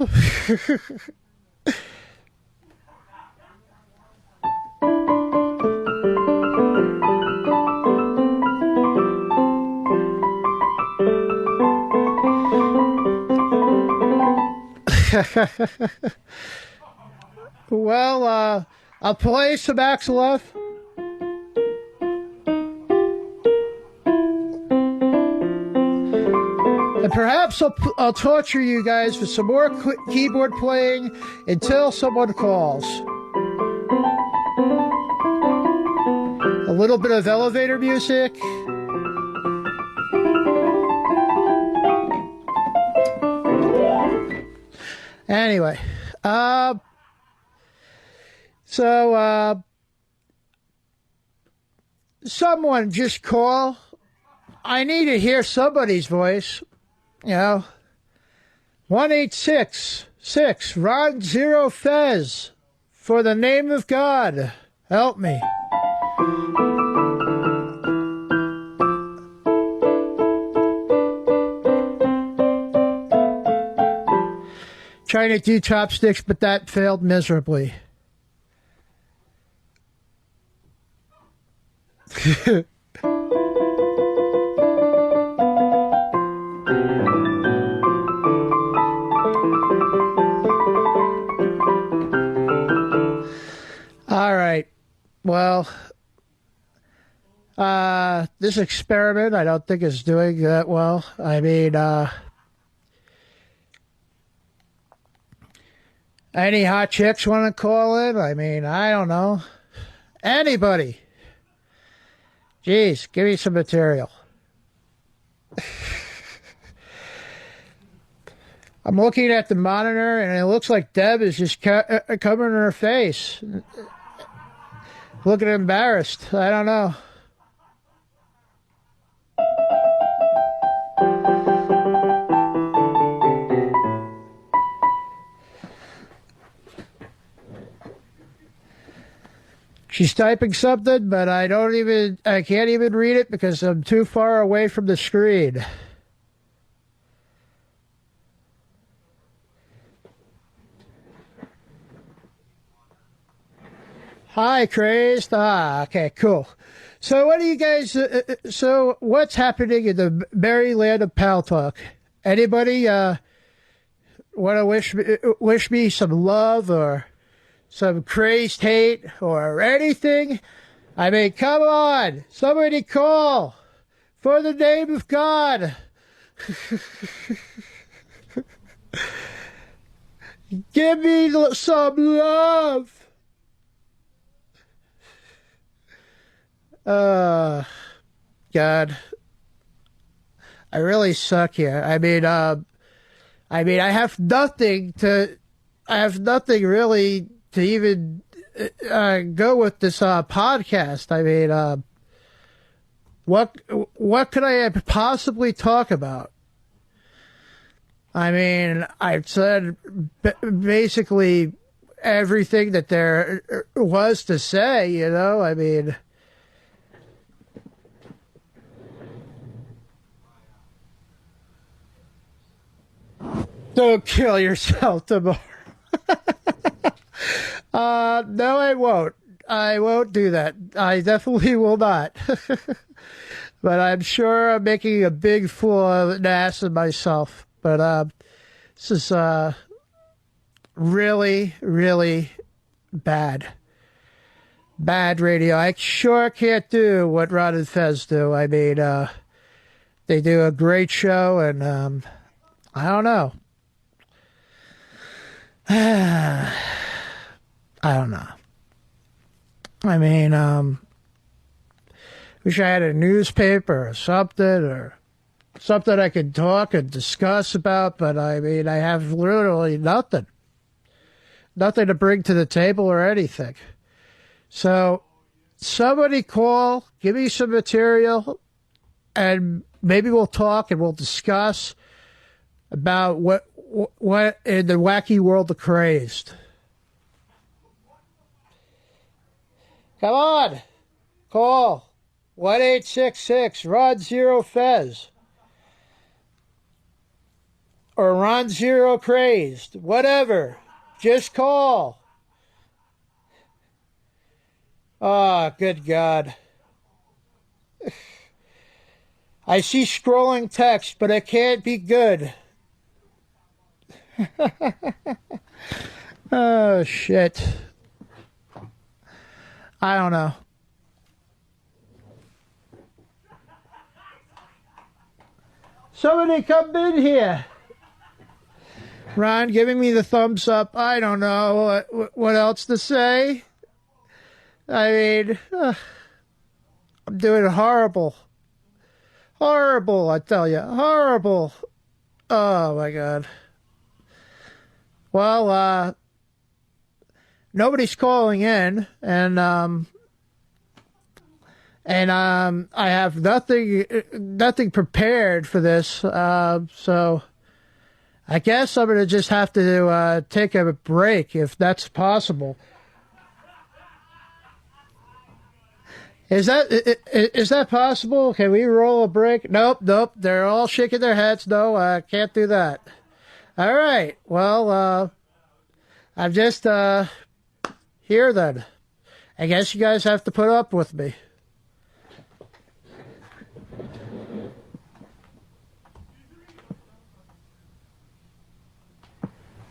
Well, I'll play some Axel F. And perhaps I'll torture you guys with some more keyboard playing until someone calls. A little bit of elevator music. Anyway, someone just call. I need to hear somebody's voice. 1-866 Ron Zero Fez. For the name of God, help me. Trying to do chopsticks, but that failed miserably. All right. Well, this experiment I don't think is doing that well. I mean, any hot chicks want to call in? I mean, I don't know. Anybody. Jeez, give me some material. I'm looking at the monitor, and it looks like Deb is just covering her face. Looking embarrassed. I don't know. She's typing something, but I can't even read it because I'm too far away from the screen. Hi, Crazed. Okay, cool. So what do you guys, so what's happening in the merry land of Pal Talk? Anybody, want to wish me some love or some crazed hate or anything? I mean, come on. Somebody call. For the name of God. Give me some love. God. I really suck here. I mean, I have nothing really to even go with this podcast. I mean, what could I possibly talk about? I mean, I've said basically everything that there was to say, I mean, don't kill yourself tomorrow. No, I won't. I won't do that. I definitely will not. But I'm sure I'm making a big fool of an ass of myself. But this is really, really bad. Bad radio. I sure can't do what Ron and Fez do. I mean, they do a great show, and I don't know. I don't know. I mean, wish I had a newspaper or something I could talk and discuss about, but I mean, I have literally nothing. Nothing to bring to the table or anything. So, somebody call, give me some material, and maybe we'll talk and we'll discuss. about what in the wacky world of Crazed. Come on, call 1-866-RON-0-FEZ or Ron0-Crazed, whatever. Just call. Oh, good God. I see scrolling text, but it can't be good. Oh, shit. I don't know. Somebody come in here. Ron giving me the thumbs up. I don't know what else to say. I mean, I'm doing horrible. Horrible, I tell you. Horrible. Oh, my God. Well, nobody's calling in, and I have nothing prepared for this, so I guess I'm going to just have to take a break, if that's possible. Is that possible? Can we roll a break? Nope. They're all shaking their heads. No, I can't do that. All right. Well, I'm just here then. I guess you guys have to put up with me.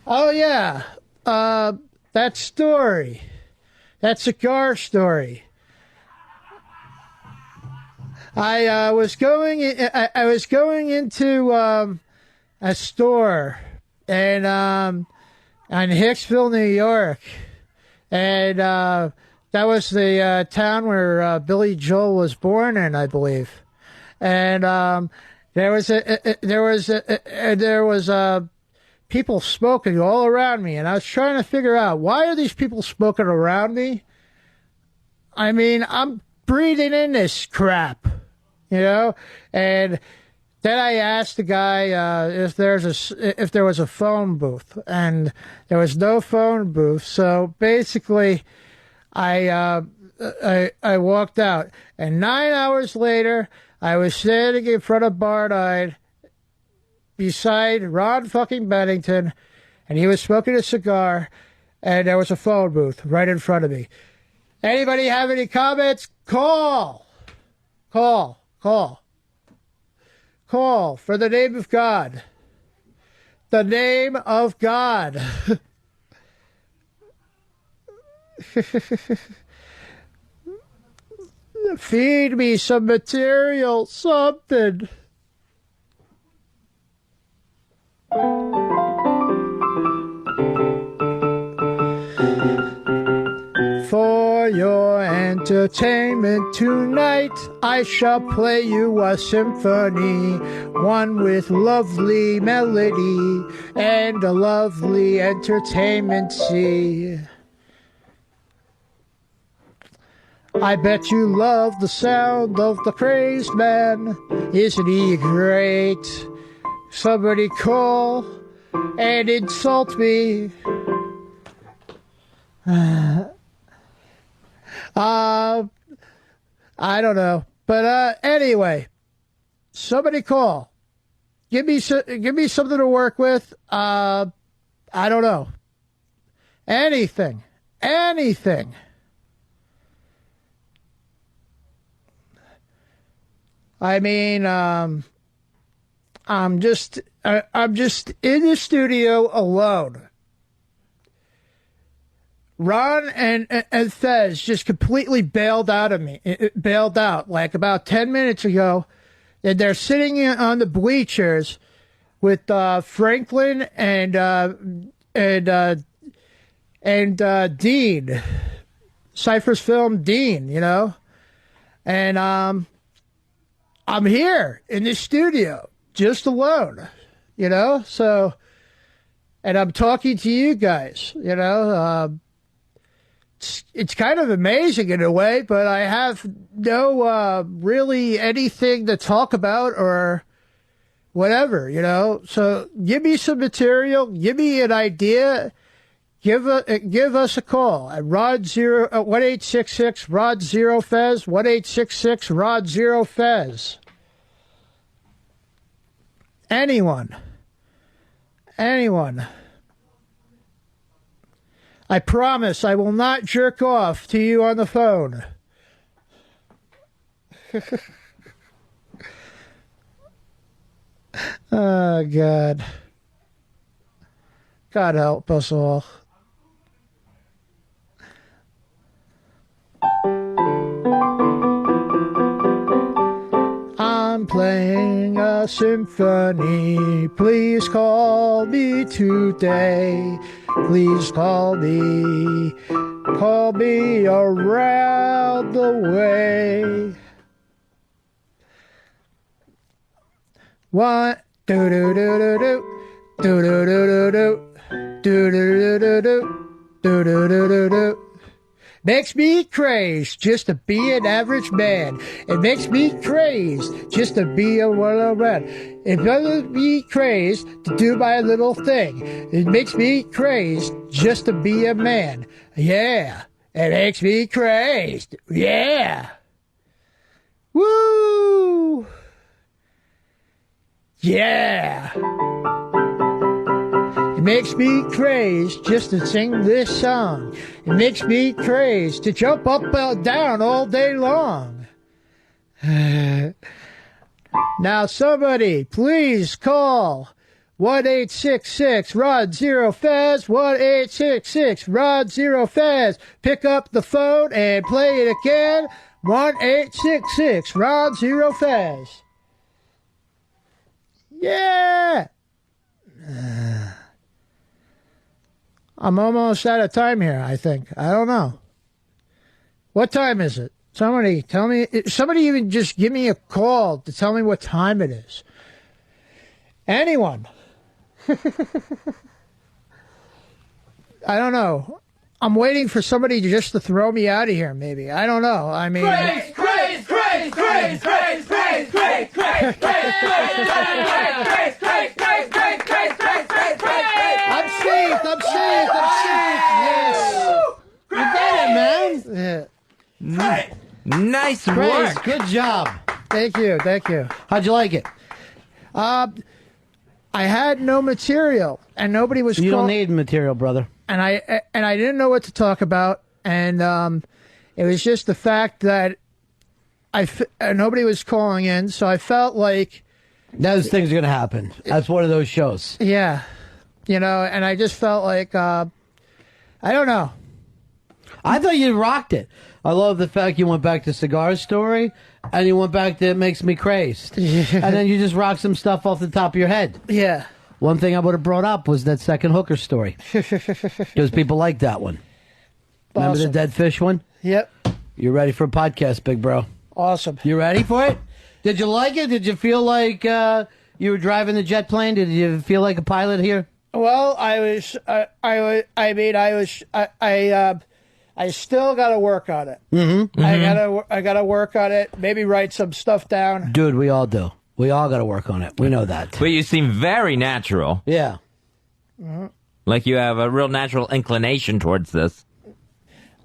Oh, yeah. That story. That cigar story. I was going into a store and on Hicksville, New York, and that was the town where Billy Joel was born in, I believe. And there was people smoking all around me, and I was trying to figure out, why are these people smoking around me? I mean, I'm breathing in this crap. You know, and then I asked the guy if there was a phone booth, and there was no phone booth. So basically, I walked out, and 9 hours later, I was standing in front of Bar-Nine beside Ron fucking Bennington, and he was smoking a cigar, and there was a phone booth right in front of me. Anybody have any comments? Call for the name of God. The name of God. Feed me some material, something. For your entertainment tonight, I shall play you a symphony, one with lovely melody and a lovely entertainment sea. I bet you love the sound of the crazed man. Isn't he great? Somebody call and insult me. I don't know, but anyway, somebody call. Give me something to work with. I don't know. Anything. I mean, I'm just in the studio alone. Ron and Fez just completely bailed out like about 10 minutes ago. And they're sitting on the bleachers with Franklin and Dean, Cypher's Film Dean, you know. And I'm here in the studio just alone, you know. So, and I'm talking to you guys, you know. It's kind of amazing in a way, but I have no really anything to talk about or whatever, you know. So give me some material, give me an idea, give us a call at Rod 1-866 Rod 0 Fez 1-866 Rod 0 Fez. Anyone. I promise I will not jerk off to you on the phone. Oh, God. God help us all. I'm playing a symphony. Please call me today. Please call me. Call me around the way. What? Do do do do do. Do do do do do. Do do do do do. Do do do do do. Makes me crazed just to be an average man. It makes me crazed just to be a well man. It makes me crazed to do my little thing. It makes me crazed just to be a man. Yeah. It makes me crazed. Yeah. Woo. Yeah. It makes me crazed just to sing this song. It makes me crazed to jump up and down all day long. Now somebody, please call 1-866-ROD-0-FEZ, 1-866-ROD-0-FEZ. Pick up the phone and play it again, 1-866-ROD-0-FEZ. Yeah! I'm almost out of time here, I think. I don't know. What time is it? Somebody tell me. Somebody even just give me a call to tell me what time it is. Anyone. I don't know. I'm waiting for somebody just to throw me out of here, maybe. I don't know. I mean... Crazed! I'm safe. Yes. You got it, man. Yeah. Nice Crazed, work. good job. Thank you. How'd you like it? I had no material, and nobody was. You don't need material, brother. And I didn't know what to talk about, and it was just the fact that nobody was calling in, so I felt like those things are going to happen. That's one of those shows. Yeah, you know, and I just felt like I don't know. I thought you rocked it. I love the fact you went back to Cigar Story, and you went back to It Makes Me Crazed. And then you just rocked some stuff off the top of your head. Yeah. One thing I would have brought up was that second hooker story. Because people like that one. Remember Awesome. the dead fish one? Yep. You ready for a podcast, big bro? Awesome. You ready for it? Did you like it? Did you feel like you were driving the jet plane? Did you feel like a pilot here? Well, I still got to work on it. Mm-hmm. I gotta work on it. Maybe write some stuff down. Dude, we all do. We all got to work on it. We know that. But you seem very natural. Yeah. Mm-hmm. Like you have a real natural inclination towards this.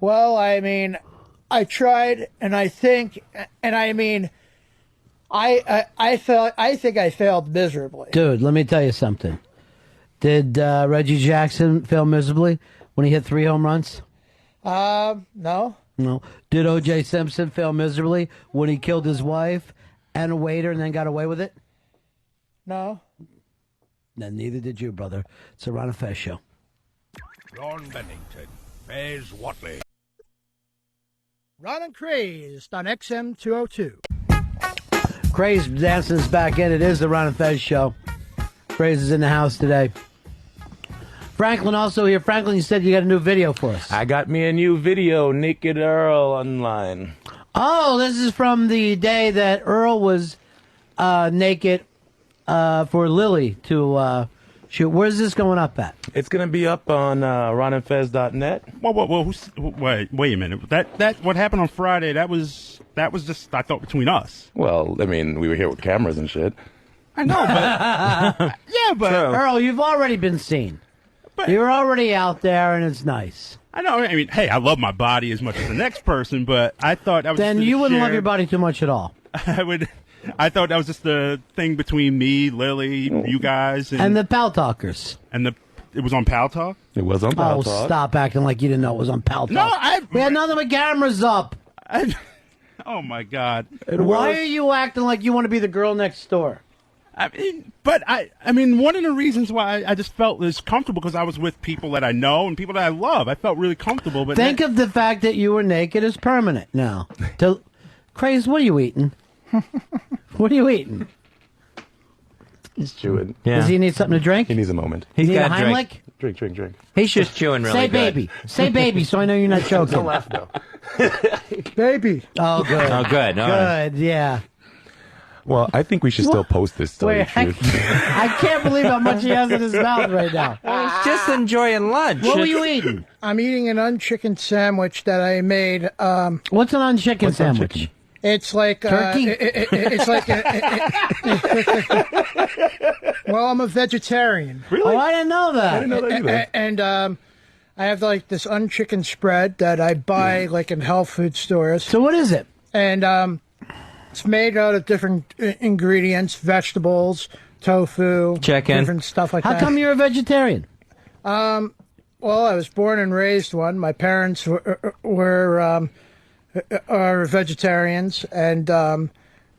Well, I mean, I tried, and I think, and I mean, I think I failed miserably. Dude, let me tell you something. Did Reggie Jackson fail miserably when he hit 3 home runs? No. No. Did O.J. Simpson fail miserably when he killed his wife and a waiter and then got away with it? No. Then neither did you, brother. It's a Ron and Fez show. Ron Bennington, Fez Watley. Ron and Crazed on XM 202. Crazed dancing is back in. It is the Ron and Fez show. Crazed is in the house today. Franklin also here. Franklin, you said you got a new video for us. I got me a new video, Naked Earl, online. Oh, this is from the day that Earl was naked for Lily to shoot. Where's this going up at? It's going to be up on ronandfez.net. Whoa, wait a minute. That what happened on Friday, that was just, I thought, between us. Well, I mean, we were here with cameras and shit. I know, but yeah, but Earl, you've already been seen. You're already out there, and it's nice. I know. I mean, hey, I love my body as much as the next person, but I thought I was. Then just you wouldn't love share- your body too much at all. I thought that was just the thing between me, Lily, you guys, And the Pal Talkers. and it was on Pal Talk. It was on Pal Oh, Talk. stop acting like you didn't know it was on Pal Talk. No, we had nothing but cameras up. Oh my God! Why are you acting like you want to be the girl next door? I mean, one of the reasons why I just felt this comfortable because I was with people that I know and people that I love. I felt really comfortable. But Think of the fact that you were naked is permanent now. Crazed, what are you eating? What are you eating? He's chewing. Does he need something to drink? He needs a moment. He's got a Heimlich? Drink. He's just chewing really Say good. baby. Say baby so I know you're not joking. Don't laugh, though. Baby. Oh, good. Oh, good. All right. Good, yeah. Well, I think we should still post this, to tell you the Wait, truth. I can't believe how much he has in his mouth right now. He's just enjoying lunch. What were you eating? I'm eating an unchicken sandwich that I made. What's an unchicken sandwich? It's like Turkey? It's like well, I'm a vegetarian. Really? Oh, I didn't know that. I didn't know that either. And I have like this unchicken spread that I buy like in health food stores. So what is it? And it's made out of different ingredients, vegetables, tofu, Chicken. different stuff like How that. come you're a vegetarian? Well, I was born and raised one. My parents are vegetarians, and I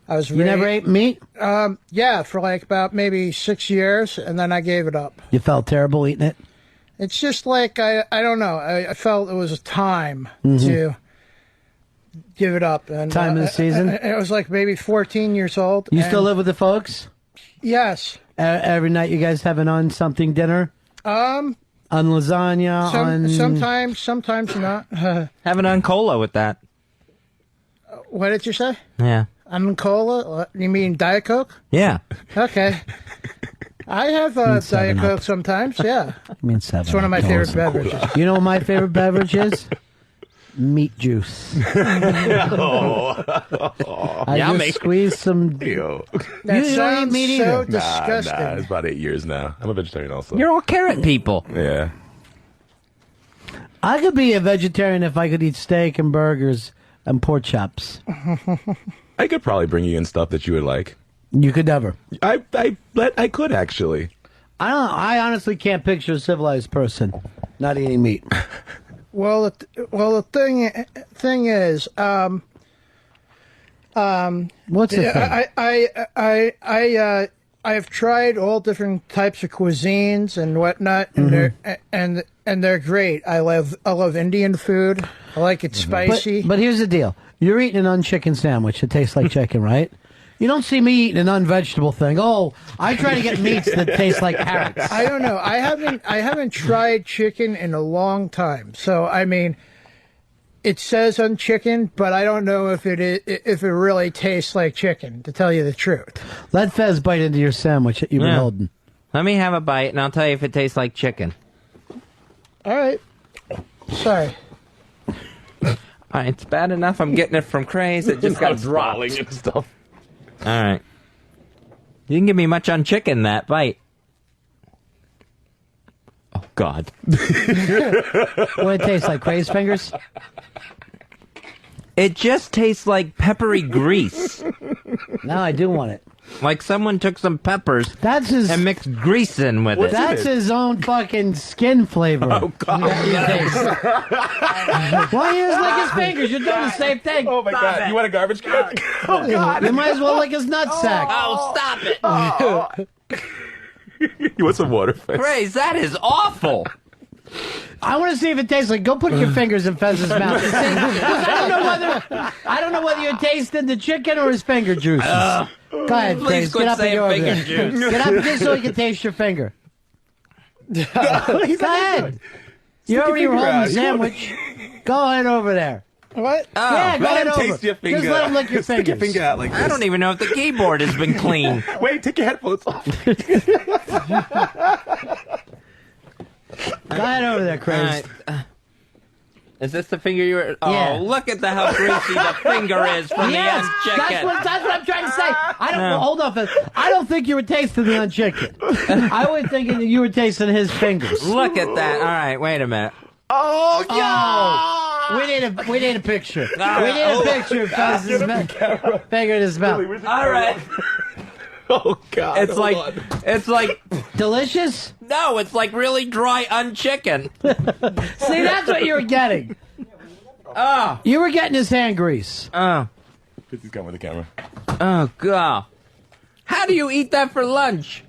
was. You never ate meat? Yeah, for like about maybe 6 years, and then I gave it up. You felt terrible eating it? It's just like I don't know. I felt it was a time to give it up. And Time of the season? It was like maybe 14 years old. You still live with the folks? Yes. Every night you guys having on something dinner? On lasagna? Sometimes not. Having on cola with that. What did you say? Yeah. On cola? You mean Diet Coke? Yeah. Okay. I have Diet Coke sometimes, yeah. I mean 7. It's one of my favorite beverages. You know what my favorite beverage is? Meat juice. I Yummy. just squeeze some. Ew. You don't eat sounds meat so either. disgusting. Nah, it's about 8 years now. I'm a vegetarian also. You're all carrot people. Yeah. I could be a vegetarian if I could eat steak and burgers and pork chops. I could probably bring you in stuff that you would like. You could never. I could actually. I honestly can't picture a civilized person not eating meat. Well, the thing is, What's the thing? I have tried all different types of cuisines and whatnot, and they're great. I love Indian food. I like it spicy. But here's the deal: you're eating an unchicken sandwich. It tastes like chicken, right? You don't see me eating an unvegetable thing. Oh, I try to get meats that taste like carrots. I don't know. I haven't tried chicken in a long time. So I mean, it says on chicken, but I don't know if it really tastes like chicken. To tell you the truth. Let Fez bite into your sandwich that you've been holding. Let me have a bite, and I'll tell you if it tastes like chicken. All right. Sorry. It's bad enough I'm getting it from Crazed. It just got dropped. and stuff. All right. You didn't give me much on chicken, that bite. Oh, God. What it tastes like? Crazed fingers? It just tastes like peppery grease. Now I do want it. Like someone took some peppers and mixed grease in with it. That's his own fucking skin flavor. Oh, God. Why you just lick his fingers? You're doing the same thing. Oh, my God. You want a garbage can? Oh, God. You might as well lick his nutsack. Oh, stop it. You want some water, Fez? Craze, that is awful. I want to see if it tastes like. Go put your fingers in Fez's mouth. See, 'cause I don't know whether you're tasting the chicken or his finger juices. Go ahead, please Craze. Get quit up and saying go over finger there. juice. Get up just so he can taste your finger. Go ahead. You already finger holding out. the sandwich. Go ahead over there. What? Yeah, go Let ahead him over. taste your finger. Just let him lick your Stick your fingers. finger out like this. I don't even know if the keyboard has been clean. Wait, take your headphones off. Go ahead over there, Craze. Is this the finger you were? Yeah. Oh, look at how greasy the finger is from Yes, the unchicken. that's what I'm trying to say. Hold on. I don't think you were tasting the unchicken. I was thinking that you were tasting his fingers. Look at that. All right, wait a minute. Oh, yeah! We need a picture. We need a picture of Fez's finger in his mouth. All right. Oh God! It's like delicious. No, it's like really dry unchicken. See, that's what you were getting. Oh, you were getting his hand grease. Oh, He's coming with the camera. Oh God! How do you eat that for lunch?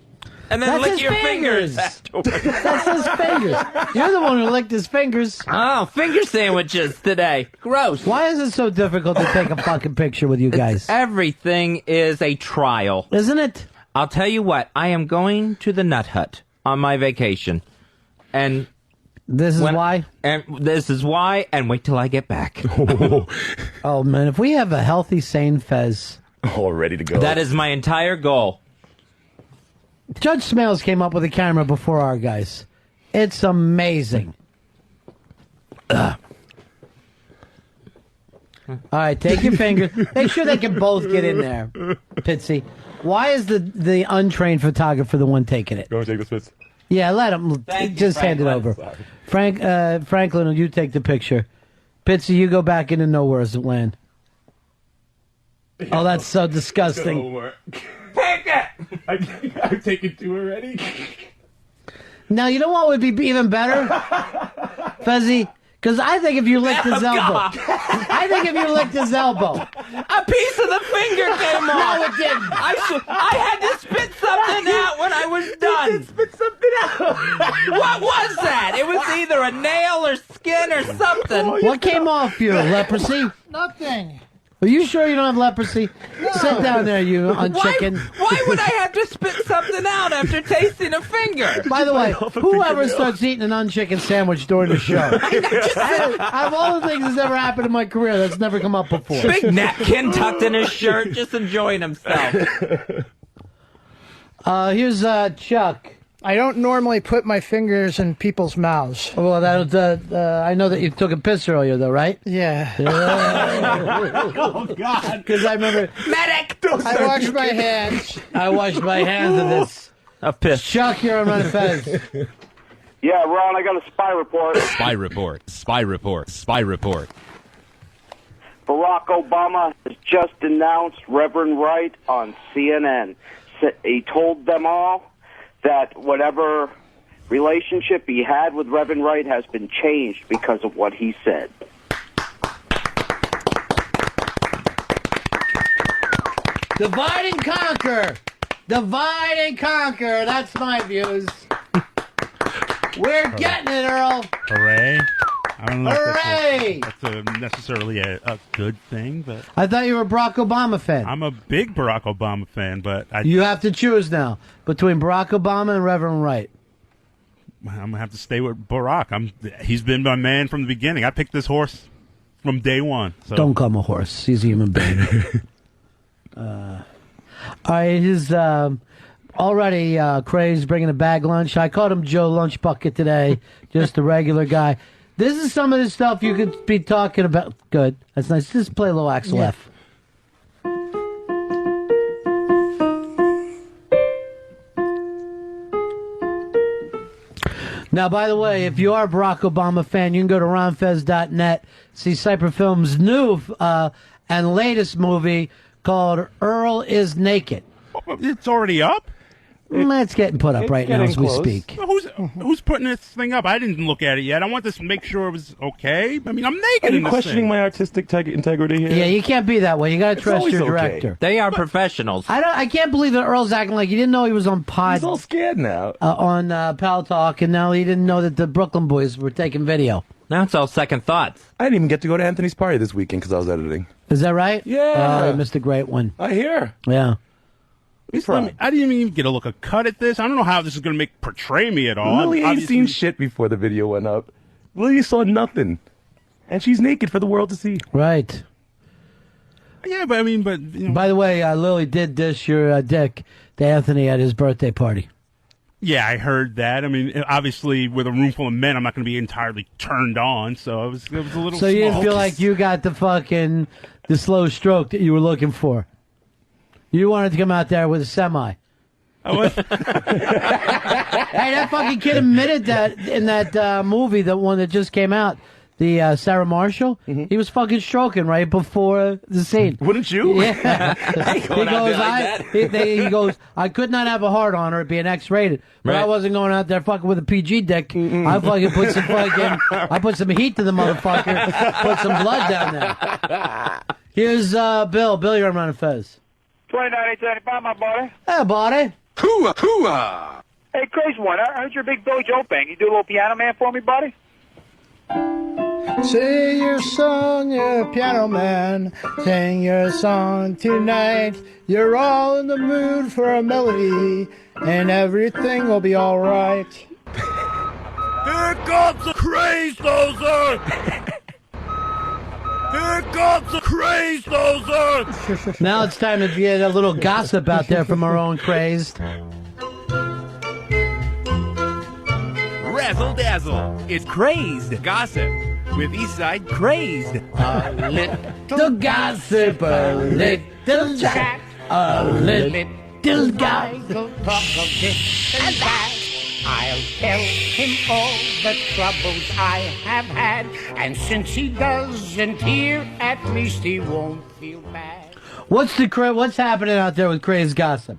And then That's lick his your fingers. fingers. That's his fingers. You're the one who licked his fingers. Oh, finger sandwiches today. Gross. Why is it so difficult to take a fucking picture with you guys? Everything is a trial. Isn't it? I'll tell you what. I am going to the Nut Hut on my vacation. And this is why? And this is why, and wait till I get back. Oh, man, if we have a healthy, sane Fez. Oh, ready to go. That is my entire goal. Judge Smales came up with a camera before our guys. It's amazing. All right, take your finger. Make sure they can both get in there, Pitsy. Why is the untrained photographer the one taking it? You want to take this, Fitz? Yeah, let him. Just hand it over. Franklin, will you take the picture? Pitsy, you go back into nowhere's land. Oh, that's so disgusting. Take it! I've taken two already. Now, you know what would be even better? Fezzy? Because I think if you licked his elbow. A piece of the finger came off. No, it didn't. I had to spit something out when I was done. You did spit something out. What was that? It was either a nail or skin or something. What came off you? Leprosy? Nothing. Are you sure you don't have leprosy? No. Sit down there, you unchicken. Why would I have to spit something out after tasting a finger? By the way, whoever starts eating an unchicken sandwich during the show, out of all the things that's ever happened in my career, that's never come up before. Big napkin tucked in his shirt, just enjoying himself. Here's Chuck. I don't normally put my fingers in people's mouths. Well, I know that you took a piss earlier, though, right? Yeah. Oh, God. Because I remember... Medic! I washed my hands. I washed my hands of this. A piss. Chuck, you're on Run Fez. Yeah, Ron, I got a spy report. Spy report. Spy report. Spy report. Barack Obama has just denounced Reverend Wright on CNN. He told them all that whatever relationship he had with Reverend Wright has been changed because of what he said. Divide and conquer. Divide and conquer. That's my views. We're getting it, Earl. Hooray. I don't know Hooray! if that's necessarily a good thing, but... I thought you were a Barack Obama fan. I'm a big Barack Obama fan, but... You have to choose now between Barack Obama and Reverend Wright. I'm going to have to stay with Barack. He's been my man from the beginning. I picked this horse from day one. So. Don't call him a horse. He's a human being. All right, his... Already, Crazed bringing a bag lunch. I called him Joe Lunch Bucket today, just a regular guy. This is some of the stuff you could be talking about. Good. That's nice. Just play a little Axel F. Now, by the way, if you are a Barack Obama fan, you can go to ronfez.net, see Cypher Films' new and latest movie called Earl is Naked. It's already up? It's getting put up right now as we speak. Who's putting this thing up? I didn't look at it yet. I want to make sure it was okay. I mean, I'm naked Are you in this questioning thing. my artistic integrity here? Yeah, you can't be that way. You got to trust always your okay. director. They are professionals. I can't believe that Earl's acting like he didn't know he was on pod. He's all scared now. On Pal Talk, and now he didn't know that the Brooklyn Boys were taking video. Now it's all second thoughts. I didn't even get to go to Anthony's party this weekend because I was editing. Is that right? Yeah. Oh, you missed a great one. I hear. Yeah. I didn't even get a look a cut at this. I don't know how this is going to portray me at all. Lily ain't seen shit before the video went up. Lily saw nothing. And she's naked for the world to see. Right. Yeah, but you know. By the way, Lily did dish your dick to Anthony at his birthday party. Yeah, I heard that. I mean, obviously, with a room full of men, I'm not going to be entirely turned on, so it was a little So you didn't small. feel like you got the slow stroke that you were looking for. You wanted to come out there with a semi. Hey, that fucking kid admitted that in that movie, the one that just came out, the Sarah Marshall, he was fucking stroking right before the scene. Wouldn't you? Yeah. He goes, I could not have a hard on or it'd be an X-rated. But I Right. wasn't going out there fucking with a PG dick. I fucking put some I put some heat to the motherfucker, put some blood down there. Here's Bill. Bill, you're on Ron and Fez. 29,875, my buddy. Hey, buddy. Hooah, hooah. Hey, crazy one. I heard you're a big Billy Joe fan. You do a little piano man for me, buddy? Sing your song, you're a piano man. Sing your song tonight. You're all in the mood for a melody, and everything will be all right. Here comes the craze dozer! Here comes the craze dozer! Now it's time to get a little gossip out there from our own Crazed. Razzle dazzle. It's Crazed Gossip with Eastside Crazed. A little gossip, a little chat, a little gossip. And that I'll tell him all the troubles I have had, and since he doesn't hear, at least he won't feel bad. What's happening out there with Crazed Gossip?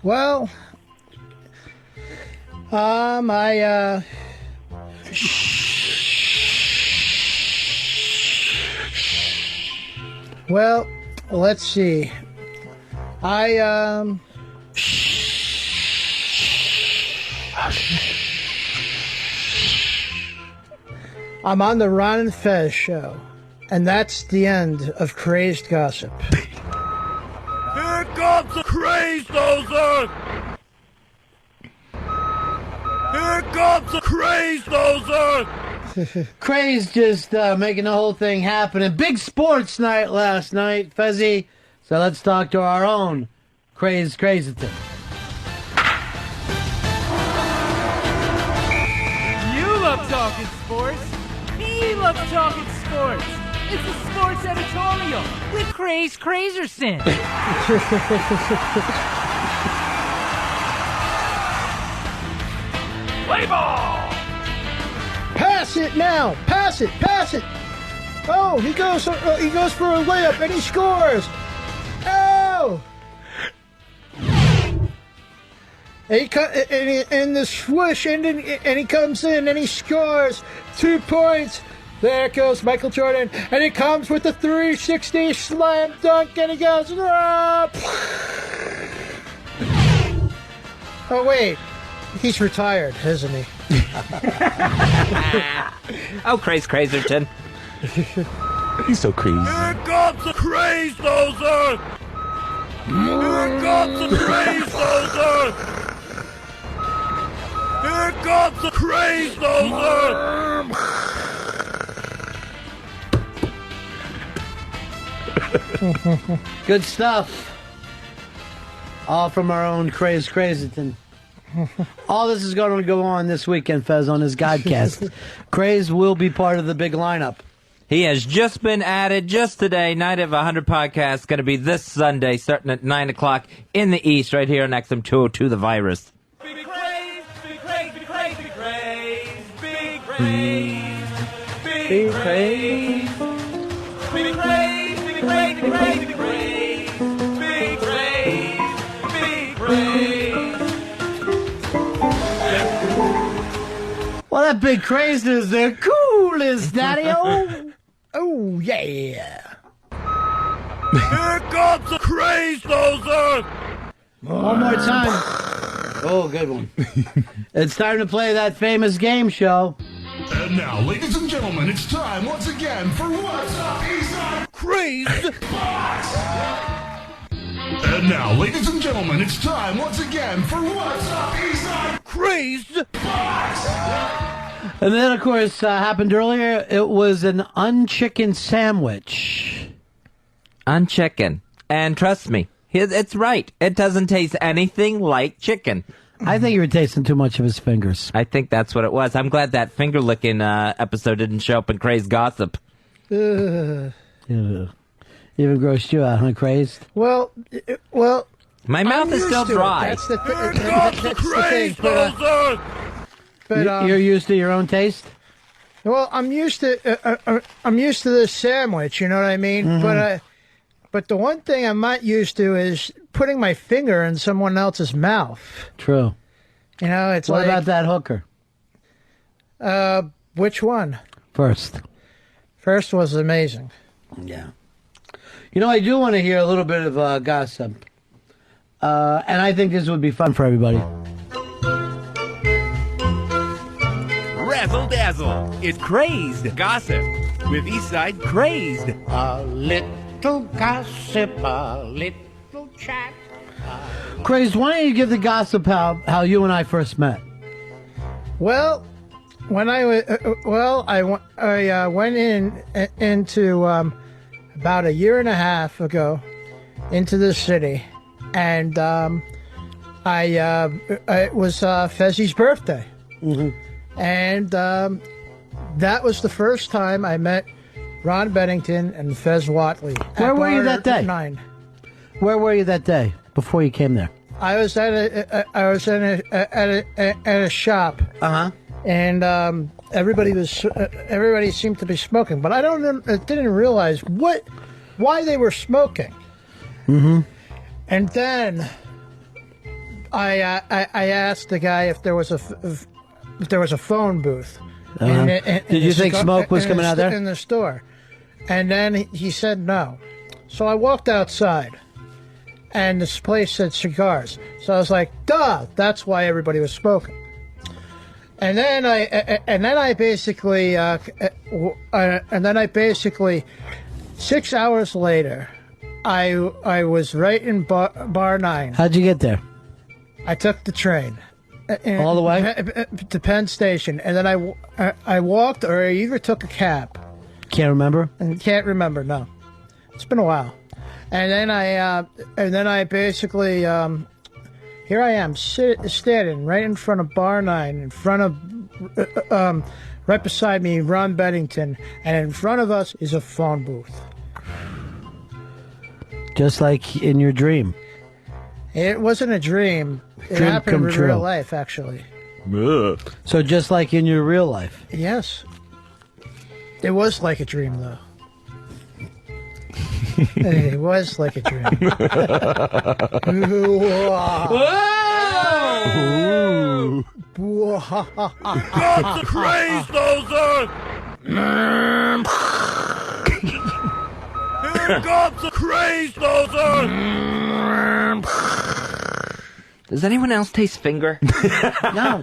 Well, well, let's see. I'm on the Ron and Fez show, and that's the end of Crazed Gossip. Here comes the craze dozer! Here comes the craze dozer! Crazed just making the whole thing happen. And big sports night last night, Fezzy. So let's talk to our own Crazed Crazyton. You love talking sports. He loves talking sports. It's the Sports Editorial with Crazed Crazerson. Play ball! Pass it now! Pass it! Pass it! Oh, he goes for a layup and he scores! Oh! And the swoosh, and he comes in and he scores 2 points. There goes Michael Jordan, and he comes with the 360 slam dunk, and he goes. Oh wait, he's retired, isn't he? Oh, Crazerton. He's so crazy. Here comes the craze dozer! Here comes the craze dozer! Here comes the craze dozer! Good stuff. All from our own Crazed Crazyton. All this is going to go on this weekend, Fez, on his Godcast. Crazed will be part of the big lineup. He has just been added just today. Night of 100 podcast going to be this Sunday, starting at 9 o'clock in the East, right here on XM 202, The Virus. Big craze, big craze, big craze, big craze, big craze, big craze, big craze, big craze, big craze, big craze, big craze, big craze. Well, that big Crazed is the coolest, Daddy-O. Oh, yeah. Here comes the craze dozer! One more time. Oh, good one. It's time to play that famous game show. And now, ladies and gentlemen, it's time once again for What's Up Eastside Crazed Box! And now, ladies and gentlemen, it's time once again for What's Up Eastside Crazed Box! And then, of course, happened earlier, it was an unchicken sandwich. Unchicken. And trust me, it's right. It doesn't taste anything like chicken. I think you were tasting too much of his fingers. I think that's what it was. I'm glad that finger licking episode didn't show up in Crazed Gossip. Even grossed you out, huh, Crazed? Well, my mouth is still dry. That's the thing. But You're used to your own taste? Well, I'm used to this sandwich. You know what I mean? Mm-hmm. But the one thing I'm not used to is putting my finger in someone else's mouth. True. You know, it's what like. About that hooker? Which one? First was amazing. Yeah. You know, I do want to hear a little bit of gossip. And I think this would be fun for everybody. Razzle dazzle. It's Crazed Gossip with Eastside Crazed. A little gossip, a little chat. Crazed, why don't you give the gossip how you and I first met? Well, when I went into about a year and a half ago into the city, and it was Fezzi's birthday, and that was the first time I met Ron Bennington and Fez Watley. Where were you that day? 9. Where were you that day before you came there? I was at a shop. And everybody seemed to be smoking, but I didn't realize why they were smoking. Mm-hmm. And then I asked the guy if there was a phone booth. Did you think smoke was coming out there in the store? And then he said no. So I walked outside, and this place said cigars. So I was like, duh, that's why everybody was smoking. And then I basically 6 hours later, I was right in bar 9. How'd you get there? I took the train. All the way? To Penn Station. And then I walked, or I either took a cab. Can't remember? Can't remember, no. It's been a while. And then I basically, here I am, standing right in front of bar 9, in front of, right beside me, Ron Bennington, and in front of us is a phone booth. Just like in your dream. It wasn't a dream. It Dream happened come in true. real life, actually. So just like in your real life. Yes. It was like a dream, though. It was like a dream. Whoa! Got the craze, loser! Here comes the craze, loser! Does anyone else taste finger? No.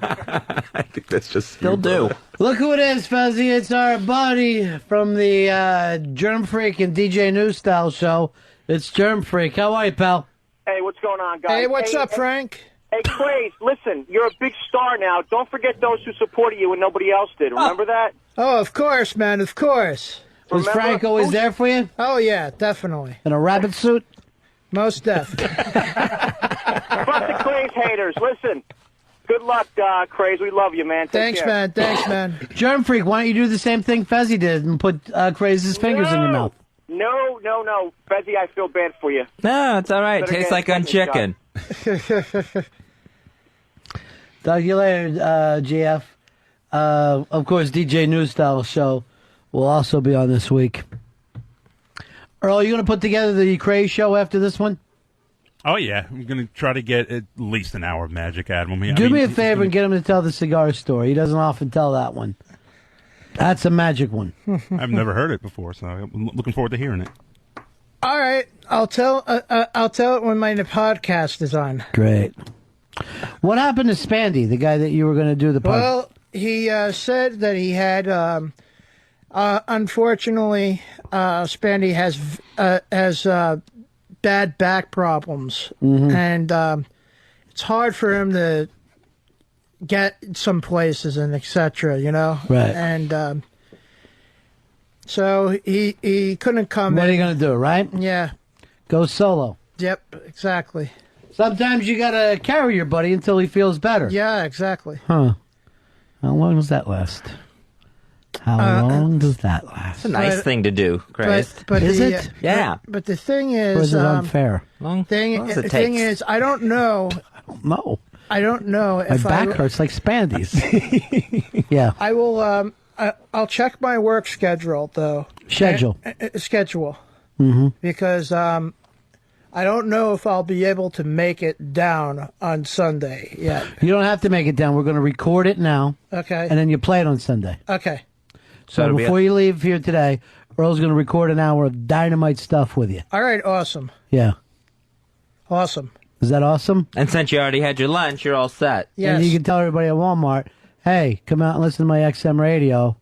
I think that's just Still do. Look who it is, Fuzzy. It's our buddy from the Germ Freak and DJ New Style show. It's Germ Freak. How are you, pal? Hey, what's going on, guys? Hey, what's up, Frank? Hey, Craze, listen, you're a big star now. Don't forget those who supported you when nobody else did. Remember that? Oh, of course, man, of course. Was Frank always there for you? Oh, yeah, definitely. In a rabbit suit? Most def. Fuck the Craze haters. Listen, good luck, Craze. We love you, man. Take care. Thanks, man. Germ Freak, why don't you do the same thing Fezzy did and put Craze's fingers in your mouth? No. Fezzy, I feel bad for you. No, it's all right. Better Tastes get like on chicken. Talk to you later, GF. Of course, DJ New Style show will also be on this week. Earl, you going to put together the Craze show after this one? Oh, yeah. I'm going to try to get at least an hour of magic out of him. Do me a favor and get him to tell the cigar story. He doesn't often tell that one. That's a magic one. I've never heard it before, so I'm looking forward to hearing it. All right, I'll tell it when my podcast is on. Great. What happened to Spandy, the guy that you were going to do the podcast? Well, he said that he had, unfortunately, Spandy has bad back problems, and it's hard for him to get some places and etc. You know, right? And so he couldn't come. What are you going to do, right? Yeah. Go solo. Yep, exactly. Sometimes you gotta carry your buddy until he feels better. Yeah, exactly. Huh. How long does that last? How long does that last? It's a nice thing to do, Crazed. But Is the, it? Yeah. But the thing Or is, is it unfair? thing as it thing takes. is, I don't know. No. I don't know My if back hurts like Spandies. Yeah. I will. I'll check my work schedule though. Schedule. Schedule. Mm-hmm. Because I don't know if I'll be able to make it down on Sunday yet. You don't have to make it down. We're going to record it now. Okay. And then you play it on Sunday. Okay. So That'll be before you leave here today, Earl's going to record an hour of dynamite stuff with you. All right. Awesome. Yeah. Awesome. Is that awesome? And since you already had your lunch, you're all set. Yes. And you can tell everybody at Walmart, hey, come out and listen to my XM radio.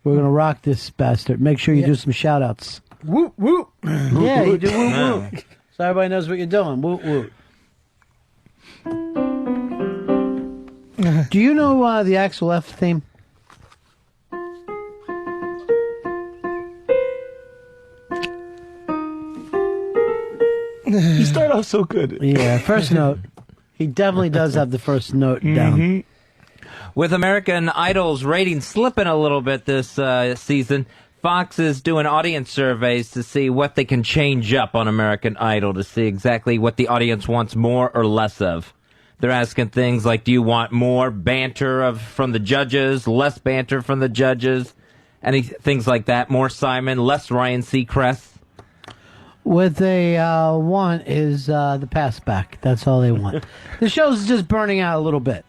We're going to rock this bastard. Make sure you do some shout-outs. Whoop, whoop. Yeah, you do whoop, whoop. So everybody knows what you're doing. Whoop, whoop. Do you know the Axel F theme? You start off so good. Yeah, first note. He definitely does have the first note down. With American Idol's ratings slipping a little bit this season, Fox is doing audience surveys to see what they can change up on American Idol, to see exactly what the audience wants more or less of. They're asking things like, do you want more banter from the judges, less banter from the judges, things like that, more Simon, less Ryan Seacrest? What they want is the pass back. That's all they want. The show's just burning out a little bit.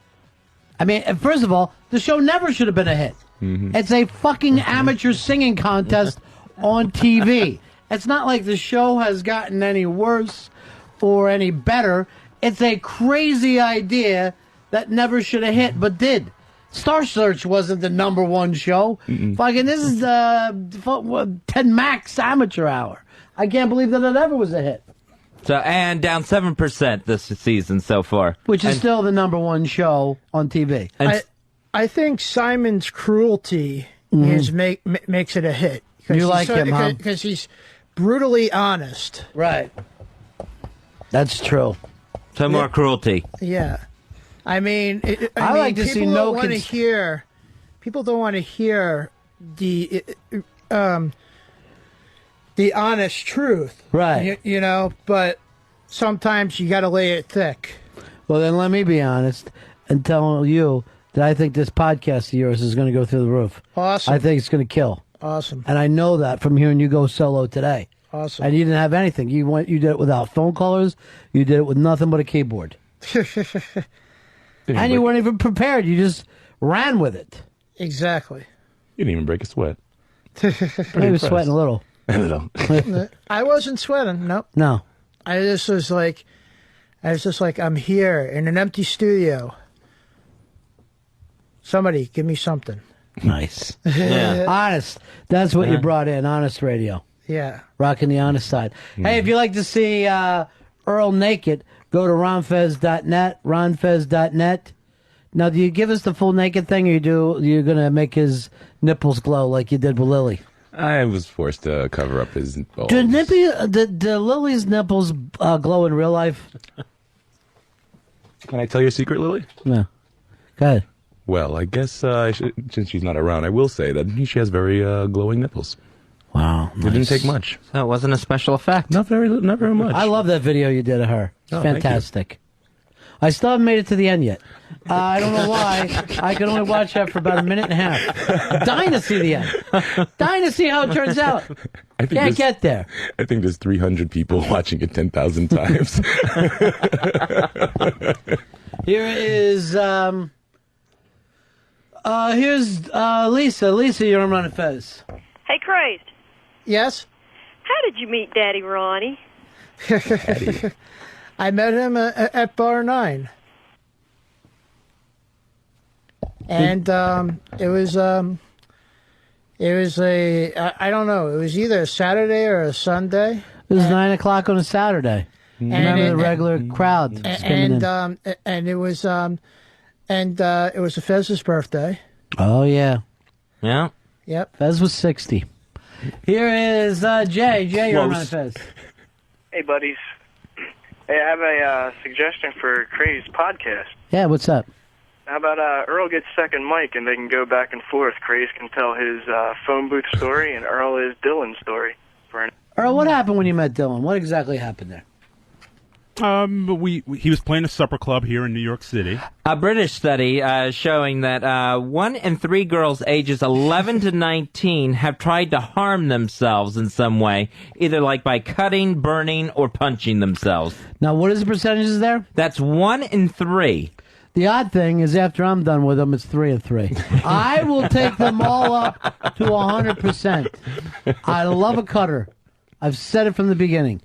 I mean, first of all, the show never should have been a hit. It's a fucking amateur singing contest on TV. It's not like the show has gotten any worse or any better. It's a crazy idea that never should have hit, but did. Star Search wasn't the number one show. Fucking, this is 10 Max Amateur Hour. I can't believe that it ever was a hit. So, and down 7% this season so far. Which is still the number one show on TV. I think Simon's cruelty is makes it a hit. You like him, huh? Because he's brutally honest. Right. That's true. So more cruelty. Yeah. I mean, I like to see people no don't want to hear. People don't want to hear the honest truth, right? You know, but sometimes you got to lay it thick. Well, then let me be honest and tell you that I think this podcast of yours is going to go through the roof. Awesome. I think it's going to kill. Awesome. And I know that from hearing you go solo today. Awesome. And you didn't have anything. You did it without phone callers. You did it with nothing but a keyboard. And you weren't even prepared. You just ran with it. Exactly. You didn't even break a sweat. I was sweating a little. A little. I wasn't sweating. Nope. No. I was just like, I'm here in an empty studio. Somebody give me something. Nice. Yeah. Honest. That's what you brought in. Honest radio. Yeah. Rocking the honest side. Hey, if you like to see Earl naked, go to ronfez.net, ronfez.net. Now, do you give us the full naked thing, or you're going to make his nipples glow like you did with Lily? I was forced to cover up his balls. Do Lily's nipples glow in real life? Can I tell your secret, Lily? No. Go ahead. Well, I guess since she's not around, I will say that she has very glowing nipples. Wow. It didn't take much. So it wasn't a special effect. Not very much. I love that video you did of her. It's Oh, thank you. fantastic. I still haven't made it to the end yet. I don't know why. I could only watch that for about a minute and a half. Dying to see the end. Dying to see how it turns out. Can't get there. I think there's 300 people watching it 10,000 times. Here is here's Lisa. Lisa, you're on Run Fez. Hey, Crazed. Yes? How did you meet Daddy Ronnie? I met him at Bar 9. And it was I don't know, it was either a Saturday or a Sunday. It was 9 o'clock on a Saturday. Remember the regular crowd skimming in. And it was a Fez's birthday. Oh, yeah. Yeah. Yep. Fez was 60. Here is Jay. Jay, you're on Run Fez. Hey, buddies. Hey, I have a suggestion for Crazed podcast. Yeah, what's up? How about Earl gets second mic and they can go back and forth. Crazed can tell his phone booth story and Earl is Dylan's story. Earl, what happened when you met Dylan? What exactly happened there? He was playing a supper club here in New York City. A British study showing that 1 in 3 girls ages 11 to 19 have tried to harm themselves in some way, either like by cutting, burning, or punching themselves. Now, what is the percentages there? That's 1 in 3. The odd thing is, after I'm done with them, it's 3 of 3. I will take them all up to 100%. I love a cutter. I've said it from the beginning.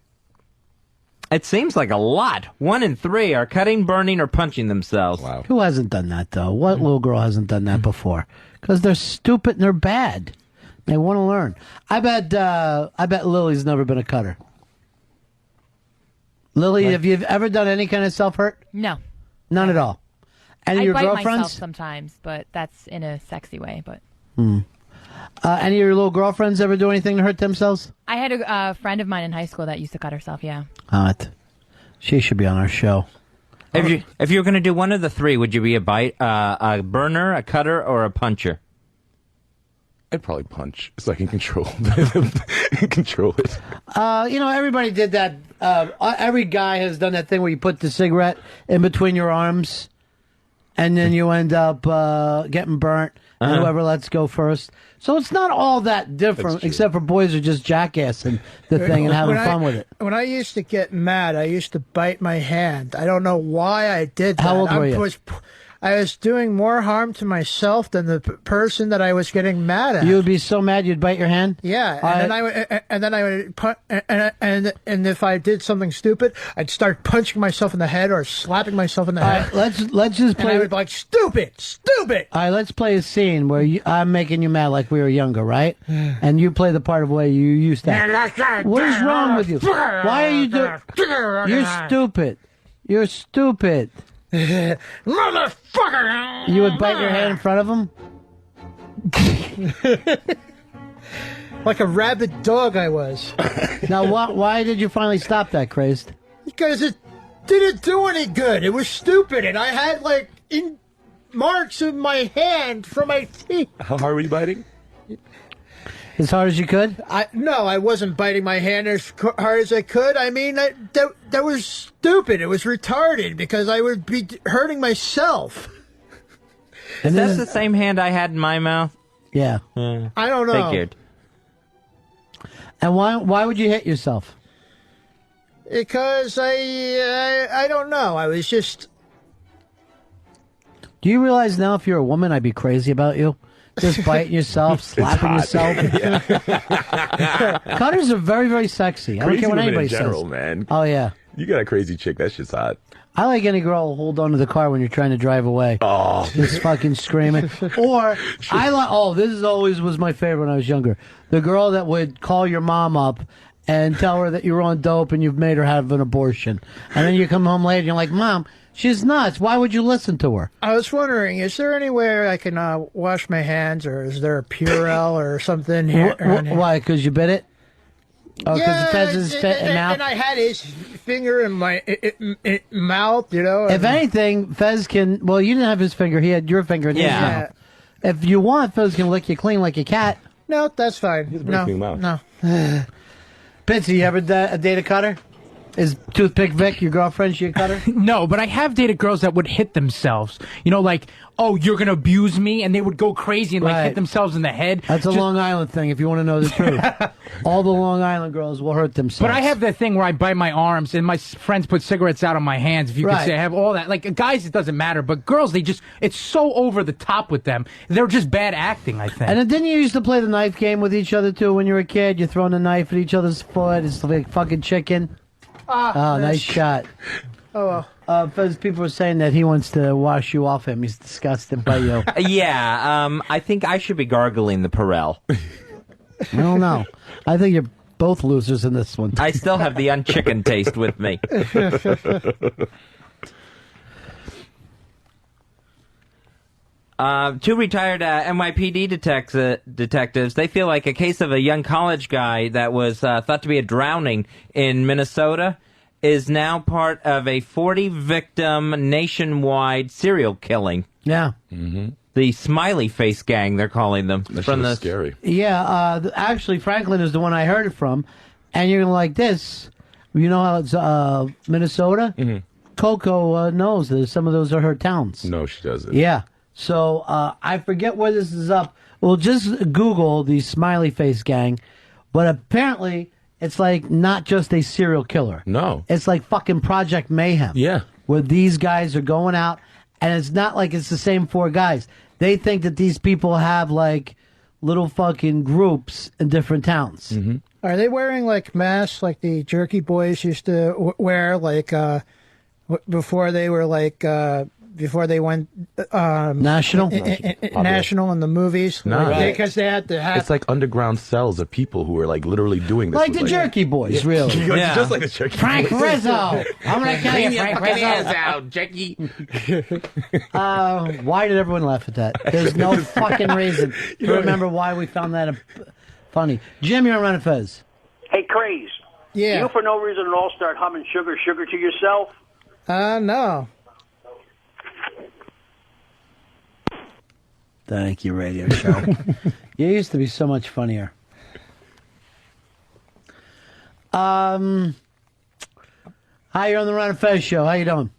It seems like a lot. 1 in 3 are cutting, burning, or punching themselves. Wow. Who hasn't done that, though? What little girl hasn't done that before? Because they're stupid and they're bad. They want to learn. I bet Lily's never been a cutter. Lily, have you ever done any kind of self-hurt? No. None at all. Any of I your bite girlfriends? myself sometimes, but that's in a sexy way. But Any of your little girlfriends ever do anything to hurt themselves? I had a friend of mine in high school that used to cut herself. Yeah. She should be on our show. If you were going to do one of the 3, would you be a burner, a cutter, or a puncher? I'd probably punch so I can control it. Everybody did that. Every guy has done that thing where you put the cigarette in between your arms, and then you end up getting burnt. And whoever lets go first. So it's not all that different, except for boys are just jackassing the thing and having fun with it. When I used to get mad, I used to bite my hand. I don't know why I did that. How old were you? I was doing more harm to myself than the person that I was getting mad at. You would be so mad you'd bite your hand? Yeah, and then I would and if I did something stupid, I'd start punching myself in the head or slapping myself in the head. Let's just play. And I would be like, stupid. All right, let's play a scene where I'm making you mad like we were younger, right? And you play the part of the way you used to act. What is wrong with you? Why are you doing? You're stupid. You're stupid. Motherfucker! You would bite your hand in front of him? Like a rabid dog I was. Now, why did you finally stop that, Crazed? Because it didn't do any good. It was stupid, and I had, marks in my hand from my teeth. How hard were you biting? As hard as you could? No, I wasn't biting my hand as hard as I could. I mean, that was stupid. It was retarded because I would be hurting myself. Is that the same hand I had in my mouth? Yeah. I don't know. Figured. And why would you hit yourself? Because I don't know. I was just... Do you realize now if you're a woman, I'd be crazy about you? Just biting yourself, slapping yourself. Cutters are very, very sexy. I don't care what anybody in general, says. Man. Oh, yeah. You got a crazy chick. That shit's hot. I like any girl who'll hold on to the car when you're trying to drive away. Oh. Just fucking screaming. Or, this is always was my favorite when I was younger. The girl that would call your mom up and tell her that you're on dope and you've made her have an abortion. And then you come home later and you're like, Mom, she's nuts. Why would you listen to her? I was wondering, is there any way I can wash my hands, or is there a Purell or something here? Why? Because you bit it? Oh, because it has his mouth? And I had his finger in my mouth, you know. If anything, Fez can... Well, you didn't have his finger. He had your finger in his mouth. If you want, Fez can lick you clean like a cat. No, that's fine. No. Bitsy, you ever date a cutter? Is Toothpick Vic your girlfriend? She a cutter? No, but I have dated girls that would hit themselves. You know, like, oh, you're going to abuse me? And they would go crazy and, hit themselves in the head. That's a Long Island thing, if you want to know the truth. All the Long Island girls will hurt themselves. But I have that thing where I bite my arms, and my friends put cigarettes out on my hands, if you could say. I have all that. Like, guys, it doesn't matter. But girls, it's so over the top with them. They're just bad acting, I think. And then didn't you used to play the knife game with each other, too, when you were a kid? You're throwing a knife at each other's foot. It's like fucking chicken. Nice shot. Oh, well. Because people were saying that he wants to wash you off him. He's disgusted by you. I think I should be gargling the Perel. I don't know. I think you're both losers in this one. I still have the unchicken taste with me. Two retired NYPD detectives, they feel like a case of a young college guy that was thought to be a drowning in Minnesota is now part of a 40-victim nationwide serial killing. Yeah. Mm-hmm. The Smiley Face Gang, they're calling them. That's scary. Yeah, actually, Franklin is the one I heard it from. And you're going to like this. You know how it's Minnesota? Mm-hmm. Coco knows that some of those are her towns. No, she doesn't. Yeah. So I forget where this is up. Well, just Google the Smiley Face Gang. But apparently, it's like not just a serial killer. No. It's like fucking Project Mayhem. Yeah. Where these guys are going out, and it's not like it's the same 4 guys. They think that these people have like little fucking groups in different towns. Mm-hmm. Are they wearing like masks like the Jerky Boys used to wear, like before they were like before they went national, national in the movies? No. Because they had to have. It's like underground cells of people who are like literally doing this. Like with, the Jerky Boys, really. Yeah. Just like the Jerky Frank Boys. Rizzo. I'm going to kill you, Frank Rizzo. out, Jerky. Why did everyone laugh at that? There's no fucking reason to remember why we found that funny. Jim, you're on Run and Fez. Hey, Crazed. Yeah. You for no reason at all start humming sugar, sugar to yourself? No. Thank you, radio show. You used to be so much funnier. Hi, you're on the Ron and Fez show. How you doing?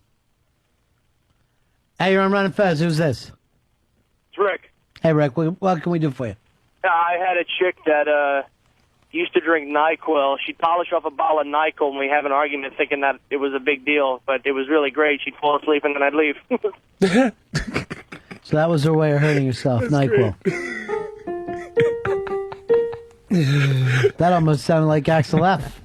Hey, you're on Ron and Fez. Who's this? It's Rick. Hey, Rick. What can we do for you? I had a chick that used to drink NyQuil. She'd polish off a bottle of NyQuil, and we have an argument thinking that it was a big deal, but it was really great. She'd fall asleep, and then I'd leave. So that was her way of hurting herself, NyQuil. That almost sounded like Axel F.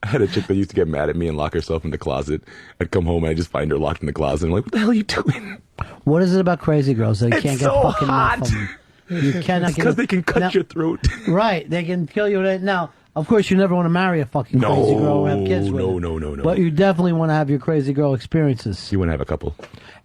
I had a chick that used to get mad at me and lock herself in the closet. I'd come home and I'd just find her locked in the closet. I'm like, what the hell are you doing? What is it about crazy girls that you It's can't so get fucking hot. enough of them? You cannot It's because they can cut your throat. Right, they can kill you. Now, of course, you never want to marry a fucking crazy girl and have kids with her. No. But you definitely want to have your crazy girl experiences. You want to have a couple.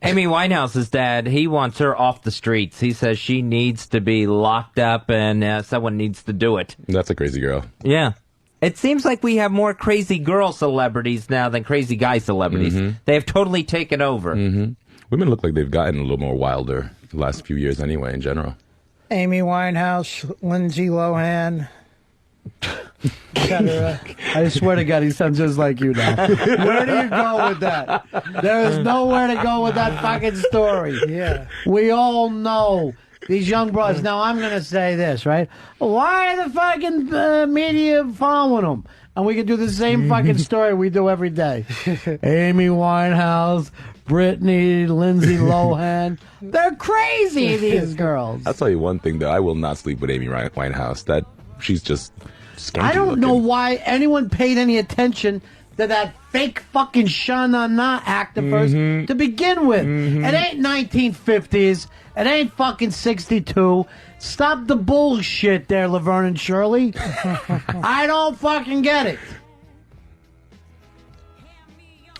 Amy Winehouse's dad, he wants her off the streets. He says she needs to be locked up and someone needs to do it. That's a crazy girl. Yeah. It seems like we have more crazy girl celebrities now than crazy guy celebrities. Mm-hmm. They have totally taken over. Mm-hmm. Women look like they've gotten a little more wilder the last few years anyway, in general. Amy Winehouse, Lindsay Lohan. I swear to God, he sounds just like you now. Where do you go with that? There is nowhere to go with that fucking story. Yeah. We all know these young broads. Now, I'm going to say this, right? Why are the fucking media following them? And we can do the same fucking story we do every day. Amy Winehouse, Britney, Lindsay Lohan. They're crazy, these girls. I'll tell you one thing, though. I will not sleep with Amy Winehouse. That she's just skanky I don't looking. know why anyone paid any attention to that fake fucking Sha Na Na act of hers to begin with. It ain't 1950s. It ain't fucking 62. Stop the bullshit there, Laverne and Shirley. I don't fucking get it.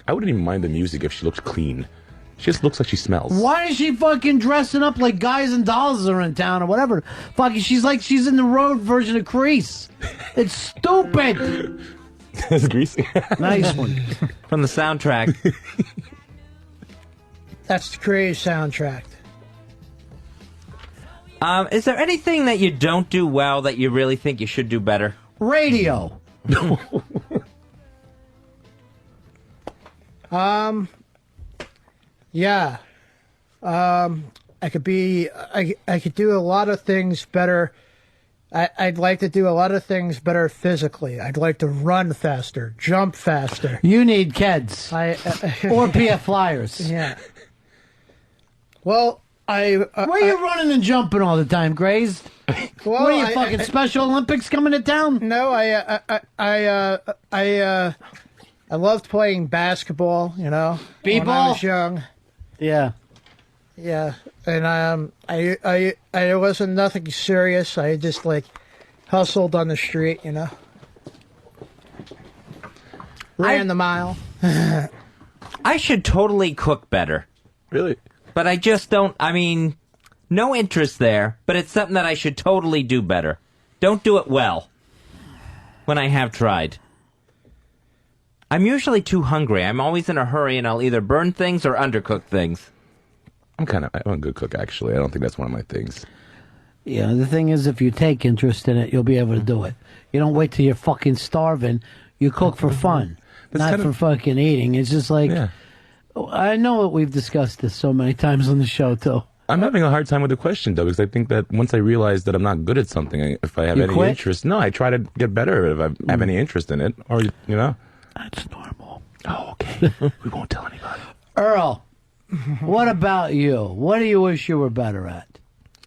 I wouldn't even mind the music if she looks clean. She just looks like she smells. Why is she fucking dressing up like guys and dolls are in town or whatever? Fucking, she's like she's in the road version of Crease. It's stupid. That's greasy. Nice one. From the soundtrack. That's the Crazed soundtrack. Is there anything that you don't do well that you really think you should do better? Radio. Yeah. I could do a lot of things better. I'd like to do a lot of things better physically. I'd like to run faster, jump faster. You need kids. Or PF Flyers. Yeah. Well, where are you running and jumping all the time, Crazed? Well, what are you, fucking Special Olympics coming to town? No, I loved playing basketball, when I was young. Yeah. Yeah, and I wasn't nothing serious. I just hustled on the street, ran the mile. I should totally cook better. Really? But I just don't, no interest there, but it's something that I should totally do better. Don't do it well when I have tried. I'm usually too hungry. I'm always in a hurry, and I'll either burn things or undercook things. I'm a good cook, actually. I don't think that's one of my things. Yeah, the thing is, if you take interest in it, you'll be able to do it. You don't wait till you're fucking starving. You cook for fun, not for fucking eating. It's just like, I know we've discussed this so many times on the show, too. I'm having a hard time with the question, though, because I think that once I realize that I'm not good at something, if I have You any quit? interest, no, I try to get better if I have any interest in it, or, you know. That's normal. Oh, okay. We won't tell anybody. Earl, what about you? What do you wish you were better at?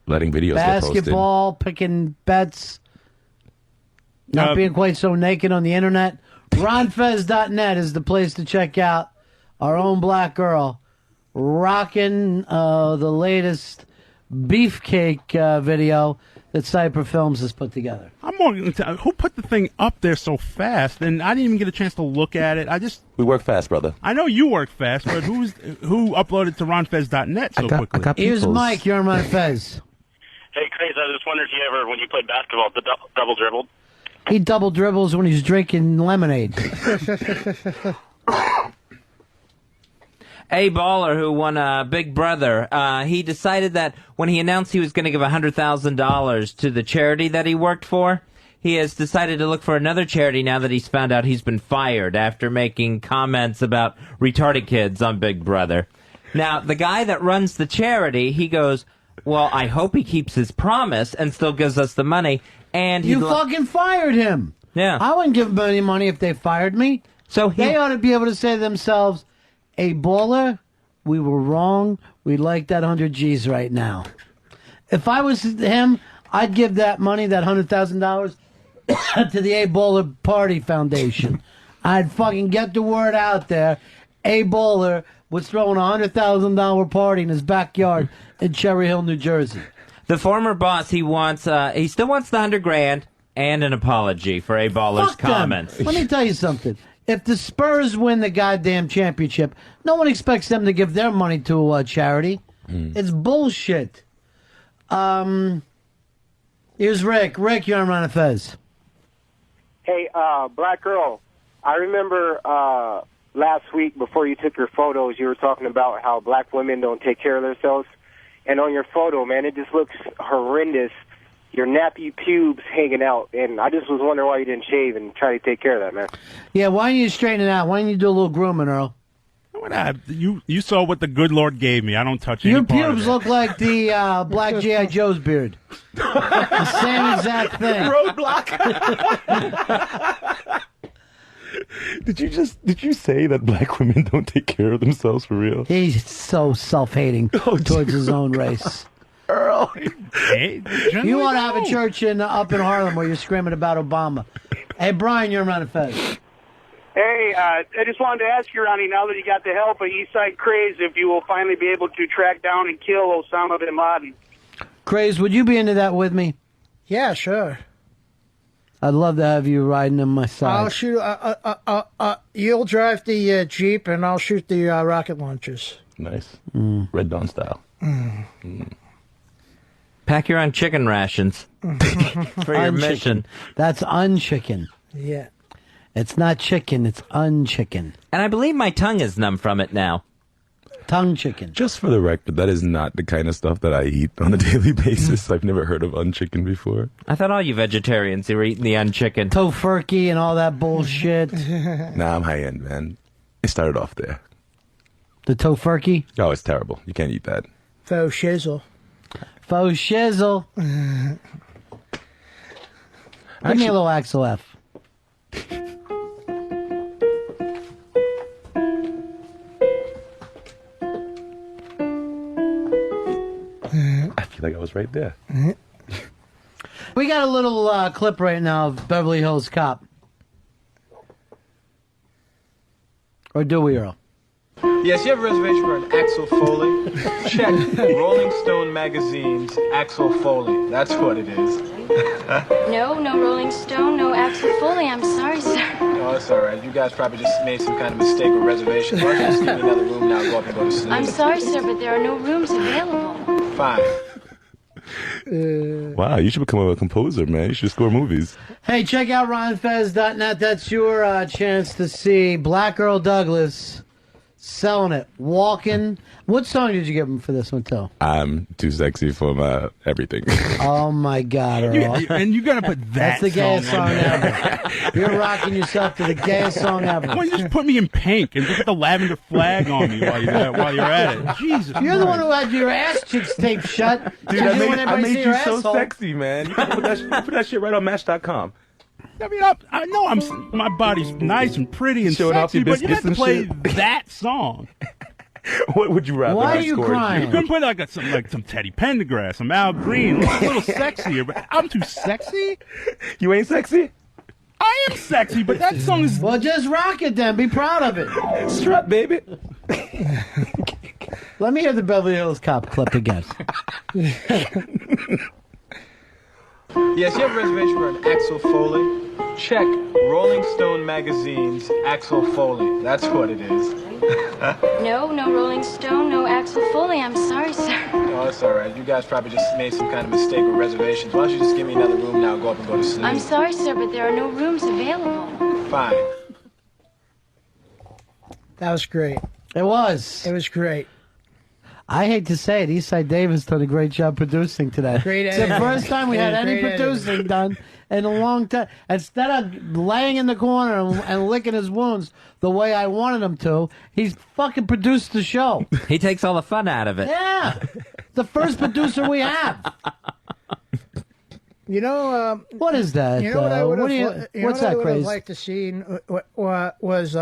Letting videos get posted. Basketball, picking bets, not being quite so naked on the internet. RonFez.net is the place to check out our own black girl rocking the latest beefcake video that Cyper Films has put together. I'm more who put the thing up there so fast, and I didn't even get a chance to look at it. We work fast, brother. I know you work fast, but who uploaded to RonFez.net so quickly? Here's Mike. You're on Ron Fez. Hey, Craze, I just wondered if you ever, when you played basketball, double dribbled. He double dribbles when he's drinking lemonade. A baller who won Big Brother, he decided that when he announced he was going to give $100,000 to the charity that he worked for, he has decided to look for another charity now that he's found out he's been fired after making comments about retarded kids on Big Brother. Now, the guy that runs the charity, he goes, well, I hope he keeps his promise and still gives us the money. And You fucking fired him. Yeah. I wouldn't give him any money if they fired me. So they ought to be able to say to themselves, "A baller, we were wrong. We'd like that 100 G's right now." If I was him, I'd give that money, that $100,000, to the A Baller Party Foundation. I'd fucking get the word out there. A Baller was throwing a $100,000 party in his backyard in Cherry Hill, New Jersey. The former boss, he still wants the $100,000 and an apology for A Baller's Fuck them. comments. Let me tell you something. If the Spurs win the goddamn championship, no one expects them to give their money to a charity. It's bullshit. Here's Rick. Rick, you're on Ron Fez. Hey, Black Girl, I remember last week before you took your photos, you were talking about how black women don't take care of themselves. And on your photo, man, it just looks horrendous. Your nappy pubes hanging out. And I just was wondering why you didn't shave and try to take care of that, man. Yeah, why don't you straighten it out? Why don't you do a little grooming, Earl? You saw what the good Lord gave me. I don't touch Your any part of pubes it. look like the black G.I. Joe's beard. The same exact thing. Roadblock. Did you say that black women don't take care of themselves for real? He's so self-hating towards his own race. Earl. You want to have a church up in Harlem where you're screaming about Obama. Hey, Brian, you're on Fez. Hey, I just wanted to ask you, Ronnie, now that you got the help of Eastside Crazed, if you will finally be able to track down and kill Osama bin Laden. Craze, would you be into that with me? Yeah, sure. I'd love to have you riding on my side. I'll shoot. You'll drive the Jeep, and I'll shoot the rocket launchers. Nice. Red Dawn style. Pack your own chicken rations for your mission. That's unchicken. Yeah. It's not chicken, it's unchicken. And I believe my tongue is numb from it now. Tongue chicken. Just for the record, that is not the kind of stuff that I eat on a daily basis. I've never heard of unchicken before. I thought all you vegetarians were eating the unchicken. Tofurkey and all that bullshit. Nah, I'm high end, man. It started off there. The tofurkey? Oh, it's terrible. You can't eat that. Faux shizzle. Faux shizzle. Give me a little Axel F. I feel like I was right there. We got a little clip right now of Beverly Hills Cop. Or do we, Earl? Yes, you have a reservation for an Axel Foley? Check. Rolling Stone Magazine's Axel Foley. That's what it is. No Rolling Stone, no Axel Foley. I'm sorry, sir. Oh, that's all right. You guys probably just made some kind of mistake with reservations. Why don't you just give me another room now, go up and go to sleep? I'm sorry, sir, but there are no rooms available. Fine. Wow, you should become a composer, man. You should score movies. Hey, check out ronfez.net. That's your chance to see Black Earl Douglas selling it, walking. What song did you give him for this one, too? I'm too sexy for my everything. Oh, my God, Earl. And you got to put that That's the gayest song on there. ever. You're rocking yourself to the gayest song ever. Why don't you just put me in pink and put the lavender flag on me while you're at it? Jesus You're the one Christ. who had your ass cheeks taped shut. Dude, You I want everybody to made see you your so asshole. sexy, man. You can put that shit right on Match.com. I mean, I know my body's nice and pretty and Showing off sexy, your but you have biscuits to and play shit. that song. What would you rather? Why I are you scored crying? You couldn't play like some Teddy Pendergrass, some Al Green, a little sexier. But I'm too sexy. You ain't sexy? I am sexy, but that song is. Well, just rock it then. Be proud of it. Strut, baby. Let me hear the Beverly Hills Cop clip again. Yes, you have a reservation for an Axel Foley? Check Rolling Stone Magazine's Axel Foley. That's what it is. No Rolling Stone, no Axel Foley. I'm sorry, sir. Oh, that's all right. You guys probably just made some kind of mistake with reservations. Why don't you just give me another room now, go up and go to sleep? I'm sorry, sir, but there are no rooms available. Fine. That was great. It was. It was great. I hate to say it, Eastside Davis did a great job producing today. Great It's the editing. first time we had any Great producing done in a long time. Instead of laying in the corner and licking his wounds the way I wanted him to, he's fucking produced the show. He takes all the fun out of it. Yeah. The first producer we have. You know, what is that? You know what I would what have. do you- what's that, I would have Crazed? liked to see was,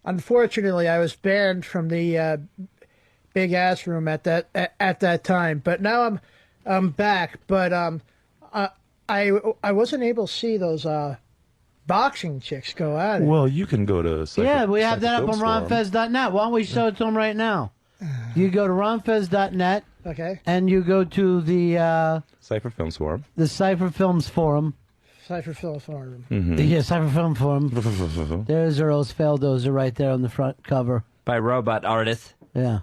unfortunately, I was banned from the big ass room at that time. But now I'm back. But I wasn't able to see those boxing chicks go at it. Well, you can go to Yeah, we have that up on Films Forum. ronfez.net. Why don't we show it to them right now? You go to ronfez.net. Okay. And you go to the Cypher Films Forum. the Cypher Films Forum. Cypher Film Forum. Yeah, Cypher Film Forum. There's Earl's Feldozer right there on the front cover. By robot artists. Yeah.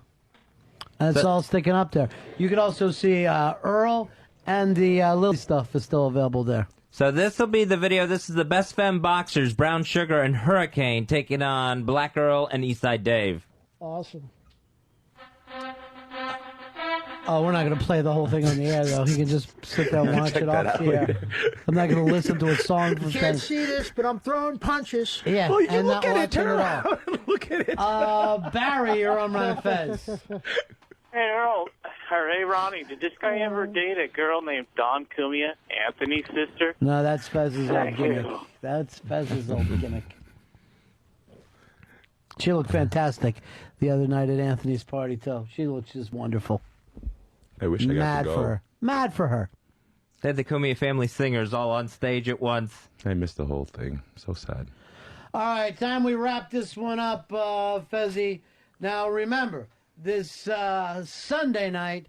And it's So- all sticking up there. You can also see Earl and the Lily stuff is still available there. So this will be the video. This is the Best Femme Boxers, Brown Sugar and Hurricane, taking on Black Earl and Eastside Dave. Awesome. Oh, we're not going to play the whole thing on the air, though. He can just sit there and watch Check it that off out the air. later. I'm not going to listen to a song from You can't see this, but I'm throwing punches. Yeah, Well, you and look not at it. Turn watching around. Look at it. Barry, you're on Ron Fez. Hey, Earl. Hey, Ronnie, did this guy ever date a girl named Dawn Cumia, Anthony's sister? No, that's Fez's old Thank gimmick. you. That's Fez's old gimmick. She looked fantastic the other night at Anthony's party, too. She looks just wonderful. I wish I got Mad to go. for her. Mad for her. They had the Kumia family singers all on stage at once. I missed the whole thing. So sad. All right, time we wrap this one up, Fezzy. Now, remember, this Sunday night,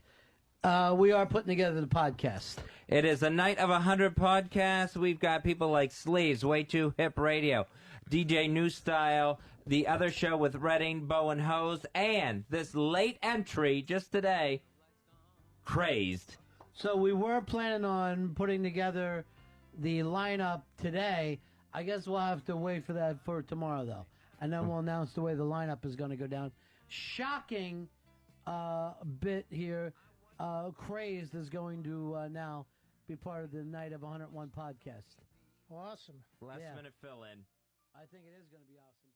we are putting together the podcast. It is a night of 100 podcasts. We've got people like Sleeves, Way Too Hip Radio, DJ New Style, the other show with Redding, Bow and Hose, and this late entry just today, Crazed. So we were planning on putting together the lineup today. I guess we'll have to wait for that for tomorrow, though. And then we'll announce the way the lineup is going to go down. Shocking bit here. Crazed is going to now be part of the Night of 101 podcast. Awesome. Last Yeah. minute fill in. I think it is going to be awesome.